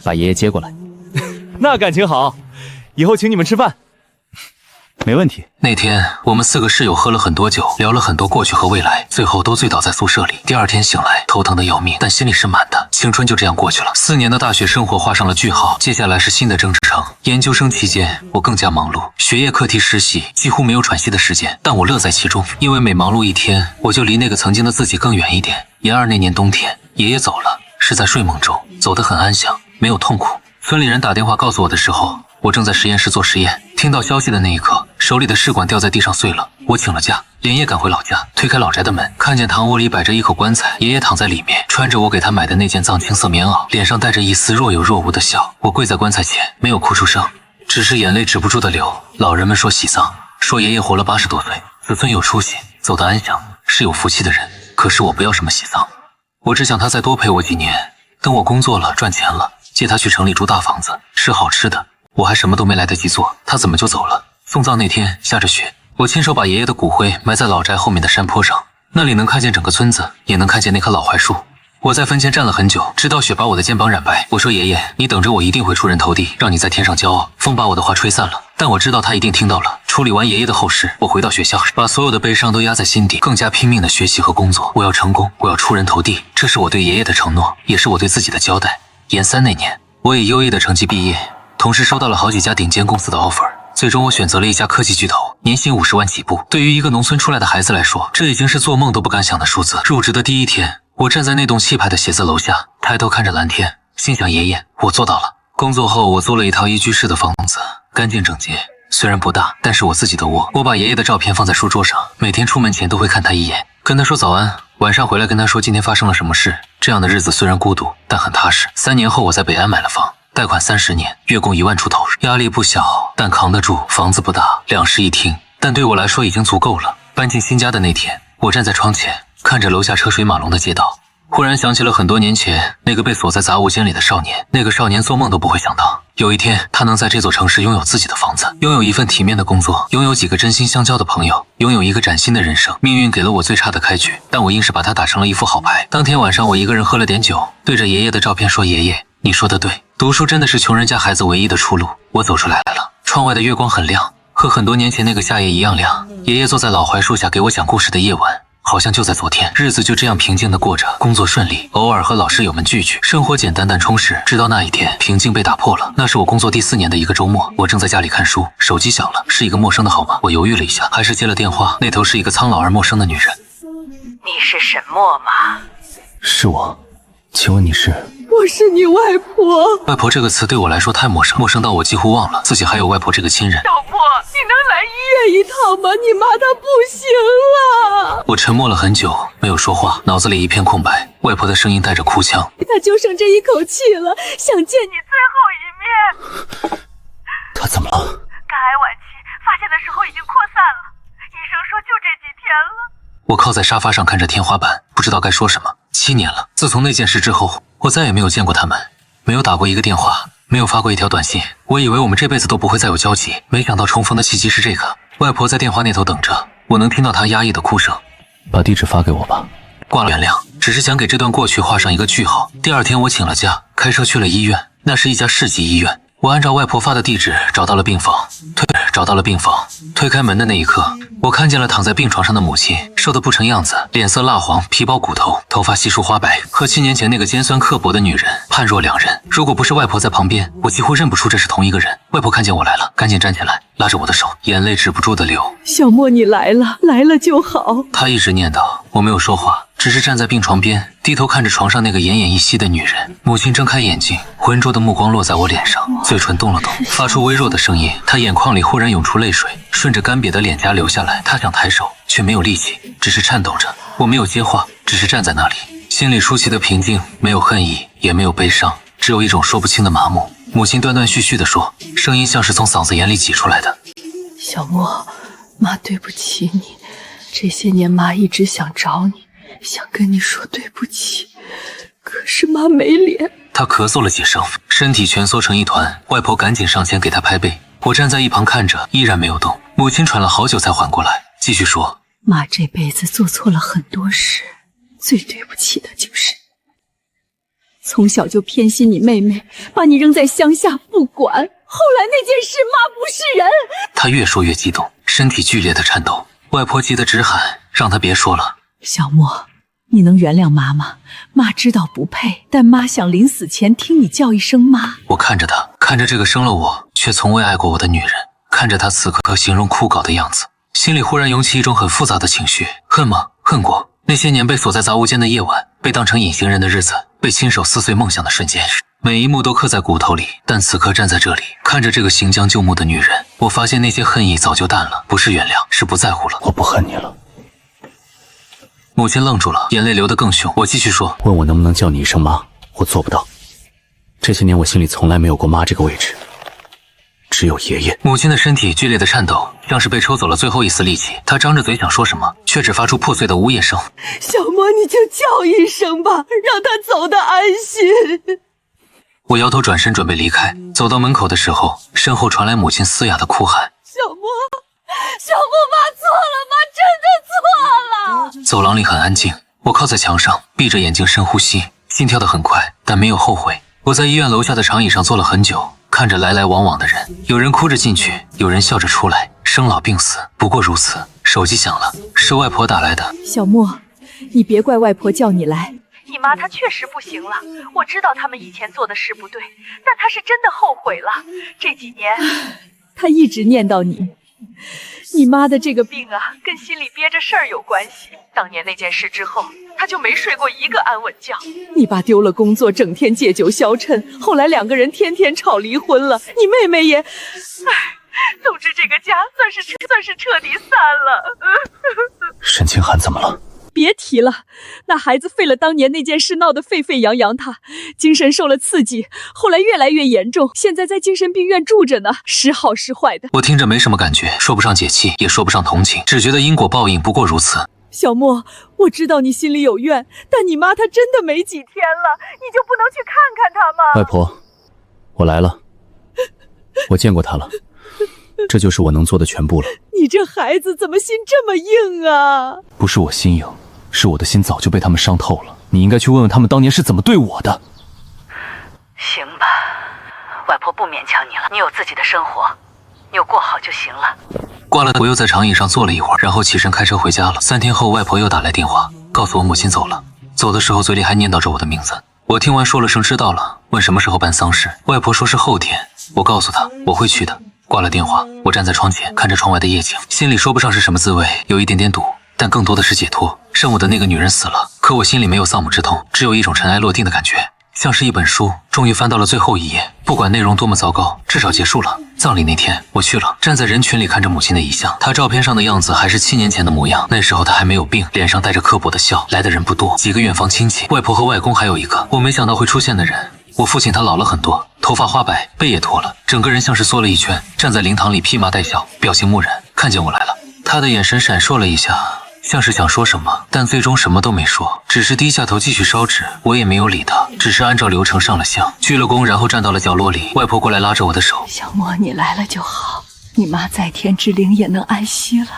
Speaker 2: 把爷爷接过来。”
Speaker 8: 那感情好，以后请你们吃饭。
Speaker 2: 没问题。
Speaker 1: 那天我们4个室友喝了很多酒，聊了很多过去和未来，最后都醉倒在宿舍里。第2天醒来，头疼的要命，但心里是满的。青春就这样过去了，4年的大学生活画上了句号，接下来是新的征程。研究生期间，我更加忙碌，学业、课题、实习，几乎没有喘息的时间，但我乐在其中，因为每忙碌一天，我就离那个曾经的自己更远一点。研2那年冬天，爷爷走了，是在睡梦中，走得很安详，没有痛苦。村里人打电话告诉我的时候，我正在实验室做实验。听到消息的那一刻，手里的试管掉在地上碎了。我请了假，连夜赶回老家，推开老宅的门，看见堂屋里摆着一口棺材，爷爷躺在里面，穿着我给他买的那件藏青色棉袄，脸上带着一丝若有若无的笑。我跪在棺材前，没有哭出声，只是眼泪止不住的流。老人们说喜丧，说爷爷活了80多岁，子孙有出息，走得安详，是有福气的人。可是我不要什么喜丧，我只想他再多陪我几年，等我工作了，赚钱了，接他去城里住大房子，吃好吃的。我还什么都没来得及做，他怎么就走了？送葬那天下着雪，我亲手把爷爷的骨灰埋在老宅后面的山坡上，那里能看见整个村子，也能看见那棵老槐树。我在坟前站了很久，直到雪把我的肩膀染白。我说：“爷爷，你等着，我一定会出人头地，让你在天上骄傲。”风把我的话吹散了，但我知道他一定听到了。处理完爷爷的后事，我回到学校，把所有的悲伤都压在心底，更加拼命的学习和工作。我要成功，我要出人头地，这是我对爷爷的承诺，也是我对自己的交代。研3那年，我以优异的成绩毕业，同时收到了好几家顶尖公司的 offer。最终我选择了一家科技巨头，年薪50万起步。对于一个农村出来的孩子来说，这已经是做梦都不敢想的数字。入职的第一天，我站在那栋气派的写字楼下，抬头看着蓝天，心想爷爷，我做到了。工作后，我租了一套1居室的房子，干净整洁，虽然不大，但是我自己的窝。我把爷爷的照片放在书桌上，每天出门前都会看他一眼，跟他说早安，晚上回来跟他说今天发生了什么事。这样的日子虽然孤独，但很踏实。3年后，我在北安买了房，贷款30年，月供1万出头，压力不小，但扛得住。房子不大，2室1厅，但对我来说已经足够了。搬进新家的那天，我站在窗前，看着楼下车水马龙的街道，忽然想起了很多年前那个被锁在杂物间里的少年。那个少年做梦都不会想到，有一天他能在这座城市拥有自己的房子，拥有一份体面的工作，拥有几个真心相交的朋友，拥有一个崭新的人生。命运给了我最差的开局，但我硬是把它打成了一副好牌。当天晚上，我一个人喝了点酒，对着爷爷的照片说，爷爷，你说的对，读书真的是穷人家孩子唯一的出路。我走出来了，窗外的月光很亮，和很多年前那个夏夜一样亮。爷爷坐在老槐树下给我讲故事的夜晚，好像就在昨天。日子就这样平静地过着，工作顺利，偶尔和老室友们聚聚，生活简单但充实。直到那一天，平静被打破了。那是我工作第4年的一个周末，我正在家里看书，手机响了，是一个陌生的号码。我犹豫了一下，还是接了电话。那头是一个苍老而陌生的女人。
Speaker 3: 你是沈墨吗？
Speaker 2: 是我，请问你是？
Speaker 3: 我是你外婆。
Speaker 1: 外婆这个词对我来说太陌生，陌生到我几乎忘了自己还有外婆这个亲人。
Speaker 3: 小莫，你能来医院一趟吗？你妈她不行了。
Speaker 1: 我沉默了很久，没有说话，脑子里一片空白。外婆的声音带着哭腔，
Speaker 3: 她就剩这一口气了，想见你最后一面。
Speaker 2: 她怎么了？
Speaker 3: 肝癌晚期，发现的时候已经扩散了，医生说就这几天了。
Speaker 1: 我靠在沙发上看着天花板，不知道该说什么。7年了，自从那件事之后，我再也没有见过他们，没有打过一个电话，没有发过一条短信。我以为我们这辈子都不会再有交集，没想到重逢的契机是这个。外婆在电话那头等着，我能听到她压抑的哭声。
Speaker 2: 把地址发给我吧。
Speaker 1: 挂了原谅，只是想给这段过去画上一个句号。第2天我请了假，开车去了医院，那是一家市级医院。我按照外婆发的地址找到了病房，推开门的那一刻，我看见了躺在病床上的母亲，瘦得不成样子，脸色蜡黄，皮包骨头，头发稀疏花白，和7年前那个尖酸刻薄的女人判若两人。如果不是外婆在旁边，我几乎认不出这是同一个人。外婆看见我来了，赶紧站起来，拉着我的手，眼泪止不住的流。
Speaker 3: 小莫，你来了，来了就好。
Speaker 1: 她一直念叨，我没有说话，只是站在病床边，低头看着床上那个奄奄一息的女人。母亲睁开眼睛，浑浊的目光落在我脸上，嘴唇动了动，发出微弱的声音。她眼眶里忽然涌出泪水，顺着干瘪的脸颊流下来。她想抬手，却没有力气，只是颤抖着。我没有接话，只是站在那里，心里出奇的平静，没有恨意，也没有悲伤，只有一种说不清的麻木。母亲断断续续地说，声音像是从嗓子眼里挤出来的。
Speaker 3: 小莫，妈对不起你，这些年妈一直想找你，想跟你说对不起，可是妈没脸。
Speaker 1: 她咳嗽了几声，身体蜷缩成一团。外婆赶紧上前给她拍背，我站在一旁看着，依然没有动。母亲喘了好久才缓过来，继续说，
Speaker 3: 妈这辈子做错了很多事，最对不起的就是从小就偏心你妹妹，把你扔在乡下不管，后来那件事妈不是人。
Speaker 1: 她越说越激动，身体剧烈的颤抖。外婆急得直喊，让她别说了。
Speaker 3: 小莫，你能原谅妈吗？妈知道不配，但妈想临死前听你叫一声妈。
Speaker 1: 我看着她，看着这个生了我却从未爱过我的女人，看着她此刻形容枯槁的样子，心里忽然涌起一种很复杂的情绪。恨吗？恨过。那些年被锁在杂物间的夜晚，被当成隐形人的日子，被亲手撕碎梦想的瞬间，每一幕都刻在骨头里。但此刻站在这里，看着这个行将就木的女人，我发现那些恨意早就淡了，不是原谅，是不在乎了。
Speaker 2: 我不恨你了。
Speaker 1: 母亲愣住了，眼泪流得更凶。我继续说，
Speaker 2: 问我能不能叫你一声妈，我做不到。这些年我心里从来没有过妈这个位置，只有爷爷。
Speaker 1: 母亲的身体剧烈的颤抖，像是被抽走了最后一丝力气。她张着嘴想说什么，却只发出破碎的呜咽声。
Speaker 3: 小莫，你就叫一声吧，让他走得安心。
Speaker 1: 我摇头转身准备离开，走到门口的时候，身后传来母亲嘶哑的哭喊。
Speaker 3: 小莫，妈错了，妈真的错了。
Speaker 1: 走廊里很安静，我靠在墙上，闭着眼睛深呼吸，心跳得很快，但没有后悔。我在医院楼下的长椅上坐了很久，看着来来往往的人，有人哭着进去，有人笑着出来，生老病死不过如此。手机响了，是外婆打来的。
Speaker 3: 小莫，你别怪外婆叫你来，你妈她确实不行了，我知道他们以前做的事不对，但她是真的后悔了。这几年，
Speaker 4: 她一直念叨你。你妈的这个病
Speaker 3: 啊，跟心里憋着事儿有关系。当年那件事之后，她就没睡过一个安稳觉。
Speaker 4: 你爸丢了工作，整天借酒消沉，后来2个人天天吵离婚了。你妹妹也，
Speaker 3: 总之这个家算是彻底散了。
Speaker 2: 沈清寒怎么了？
Speaker 4: 别提了，那孩子废了当年那件事闹得沸沸扬扬，他精神受了刺激，后来越来越严重，现在在精神病院住着呢，时好时坏的。
Speaker 1: 我听着没什么感觉，说不上解气，也说不上同情，只觉得因果报应不过如此。
Speaker 4: 小莫，我知道你心里有怨，但你妈她真的没几天了，你就不能去看看她吗？
Speaker 2: 外婆，我来了，我见过她了，这就是我能做的全部了。
Speaker 4: 你这孩子怎么心这么硬啊？
Speaker 2: 不是我心硬，是我的心早就被他们伤透了。你应该去问问他们当年是怎么对我的。
Speaker 3: 行吧，外婆不勉强你了，你有自己的生活，你有过好就行了。
Speaker 1: 挂了，我又在长椅上坐了一会儿，然后起身开车回家了。3天后，外婆又打来电话，告诉我母亲走了，走的时候嘴里还念叨着我的名字。我听完说了声知道了，问什么时候办丧事。外婆说是后天，我告诉她我会去的。挂了电话，我站在窗前看着窗外的夜景，心里说不上是什么滋味，有一点点堵，但更多的是解脱。生我的那个女人死了，可我心里没有丧母之痛，只有一种尘埃落定的感觉，像是一本书终于翻到了最后一页，不管内容多么糟糕，至少结束了。葬礼那天我去了，站在人群里看着母亲的遗像，她照片上的样子还是7年前的模样，那时候她还没有病，脸上带着刻薄的笑。来的人不多，几个远房亲戚，外婆和外公，还有一个我没想到会出现的人。我父亲他老了很多，头发花白，背也脱了，整个人像是缩了一圈，站在灵堂里披麻戴孝，表情木然。看见我来了，他的眼神闪烁了一下，像是想说什么，但最终什么都没说，只是低下头继续烧纸。我也没有理他，只是按照流程上了香，鞠了躬，然后站到了角落里。外婆过来拉着我的手，
Speaker 3: 小莫，你来了就好，你妈在天之灵也能安息了。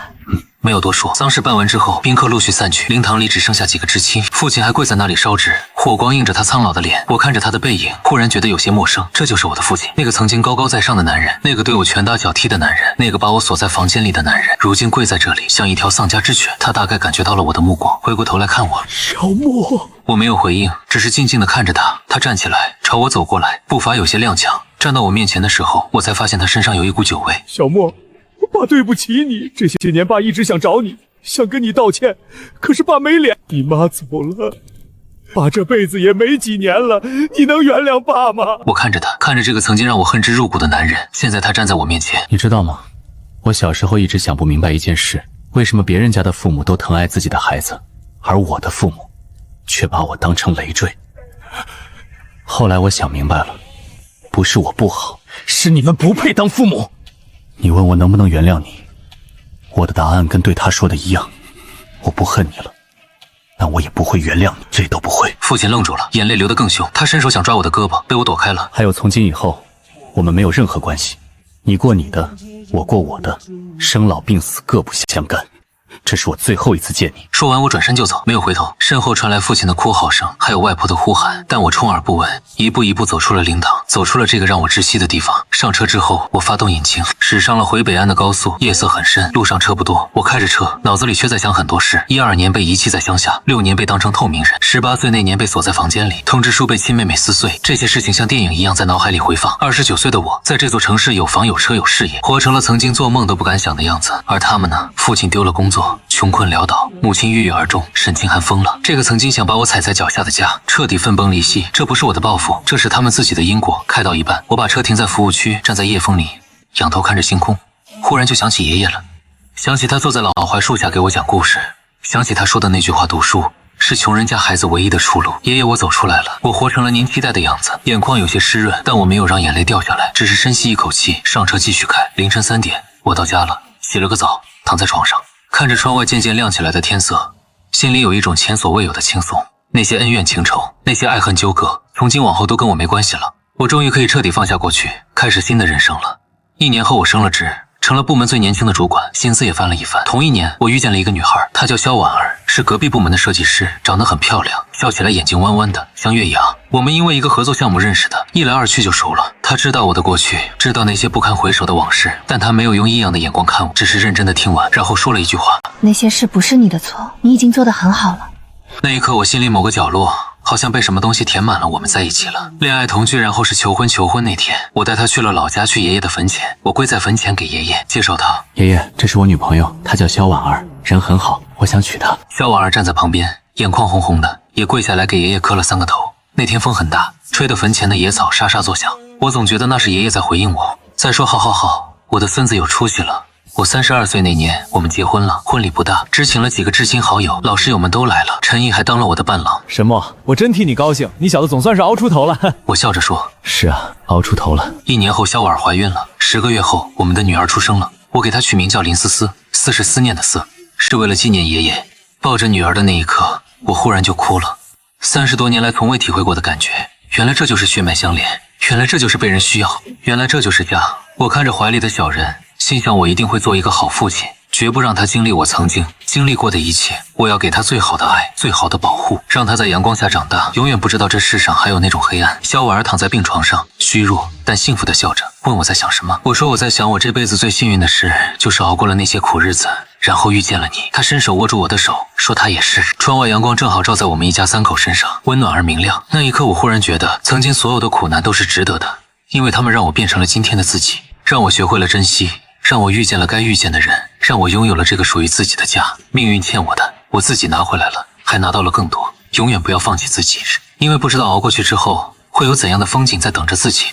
Speaker 1: 没有多说。丧事办完之后，宾客陆续散去，灵堂里只剩下几个知青，父亲还跪在那里烧纸，火光映着他苍老的脸。我看着他的背影，忽然觉得有些陌生。这就是我的父亲，那个曾经高高在上的男人，那个对我拳打脚踢的男人，那个把我锁在房间里的男人，如今跪在这里，像一条丧家之犬。他大概感觉到了我的目光，回过头来看我。
Speaker 8: 小莫，
Speaker 1: 我没有回应，只是静静地看着他。他站起来，朝我走过来，步伐有些踉跄。站到我面前的时候，我才发现他身上有一股酒味。
Speaker 8: 小莫，爸对不起你，这些年爸一直想找你，想跟你道歉，可是爸没脸。你妈走了，爸这辈子也没几年了，你能原谅爸吗？
Speaker 1: 我看着他，看着这个曾经让我恨之入骨的男人，现在他站在我面前。
Speaker 2: 你知道吗？我小时候一直想不明白一件事，为什么别人家的父母都疼爱自己的孩子，而我的父母却把我当成累赘。后来我想明白了，不是我不好，是你们不配当父母。你问我能不能原谅你，我的答案跟对他说的一样，我不恨你了，但我也不会原谅你，这都不会。
Speaker 1: 父亲愣住了，眼泪流得更凶，他伸手想抓我的胳膊，被我躲开了。
Speaker 2: 还有从今以后，我们没有任何关系，你过你的，我过我的，生老病死各不相干。这是我最后一次见你。
Speaker 1: 说完我转身就走，没有回头。身后传来父亲的哭嚎声，还有外婆的呼喊，但我充耳不闻，一步一步走出了灵堂，走出了这个让我窒息的地方。上车之后，我发动引擎，驶上了回北安的高速。夜色很深，路上车不多，我开着车，脑子里却在想很多事。12年被遗弃在乡下，6年被当成透明人，18岁那年被锁在房间里，通知书被亲妹妹撕碎，这些事情像电影一样在脑海里回放。29岁的我，在这座城市有房有车有事业，活成了曾经做梦都不敢想的样子。而他们呢？父亲丢了工作，穷困潦倒，母亲郁郁而终，沈清寒疯了。这个曾经想把我踩在脚下的家，彻底分崩离析。这不是我的报复，这是他们自己的因果。开到一半，我把车停在服务区，站在夜风里，仰头看着星空，忽然就想起爷爷了，想起他坐在老槐树下给我讲故事，想起他说的那句话：读书是穷人家孩子唯一的出路。爷爷，我走出来了，我活成了您期待的样子。眼眶有些湿润，但我没有让眼泪掉下来，只是深吸一口气，上车继续开。凌晨3点，我到家了，洗了个澡，躺在床上，看着窗外渐渐亮起来的天色，心里有一种前所未有的轻松。那些恩怨情仇，那些爱恨纠葛，从今往后都跟我没关系了。我终于可以彻底放下过去，开始新的人生了。1年后我升了职，成了部门最年轻的主管，薪资也翻了一番。同一年，我遇见了一个女孩，她叫萧婉儿，是隔壁部门的设计师，长得很漂亮，笑起来眼睛弯弯的，像月牙。我们因为一个合作项目认识的，一来二去就熟了。她知道我的过去，知道那些不堪回首的往事，但她没有用异样的眼光看我，只是认真的听完，然后说了一句话：
Speaker 13: 那些事不是你的错，你已经做得很好了。
Speaker 1: 那一刻，我心里某个角落好像被什么东西填满了，我们在一起了，恋爱同居，然后是求婚那天，我带她去了老家，去爷爷的坟前，我跪在坟前给爷爷介绍她。
Speaker 2: 爷爷，这是我女朋友，她叫萧婉儿，人很好，我想娶她。
Speaker 1: 萧婉儿站在旁边，眼眶红红的，也跪下来给爷爷磕了3个头。那天风很大，吹得坟前的野草沙沙作响，我总觉得那是爷爷在回应我，在说好，我的孙子有出息了。我32岁那年，我们结婚了，婚礼不大，只请了几个知亲好友，老师友们都来了，陈毅还当了我的伴郎。
Speaker 8: 沈墨，我真替你高兴，你小子总算是熬出头了。
Speaker 1: 我笑着说：“
Speaker 2: 是啊，熬出头了。
Speaker 1: ”1年后，萧婉儿怀孕了，10个月后，我们的女儿出生了。我给她取名叫林思思，思是思念的思，是为了纪念爷爷。抱着女儿的那一刻，我忽然就哭了。30多年来从未体会过的感觉，原来这就是血脉相连，原来这就是被人需要，原来这就是家。我看着怀里的小人，心想我一定会做一个好父亲，绝不让他经历我曾经经历过的一切。我要给他最好的爱，最好的保护，让他在阳光下长大，永远不知道这世上还有那种黑暗。萧婉儿躺在病床上，虚弱但幸福地笑着，问我在想什么。我说我在想，我这辈子最幸运的事就是熬过了那些苦日子，然后遇见了你。他伸手握住我的手，说他也是。窗外阳光正好照在我们一家3口身上，温暖而明亮。那一刻我忽然觉得，曾经所有的苦难都是值得的，因为他们让我变成了今天的自己，让我学会了珍惜，让我遇见了该遇见的人，让我拥有了这个属于自己的家。命运欠我的，我自己拿回来了，还拿到了更多。永远不要放弃自己，因为不知道熬过去之后会有怎样的风景在等着自己。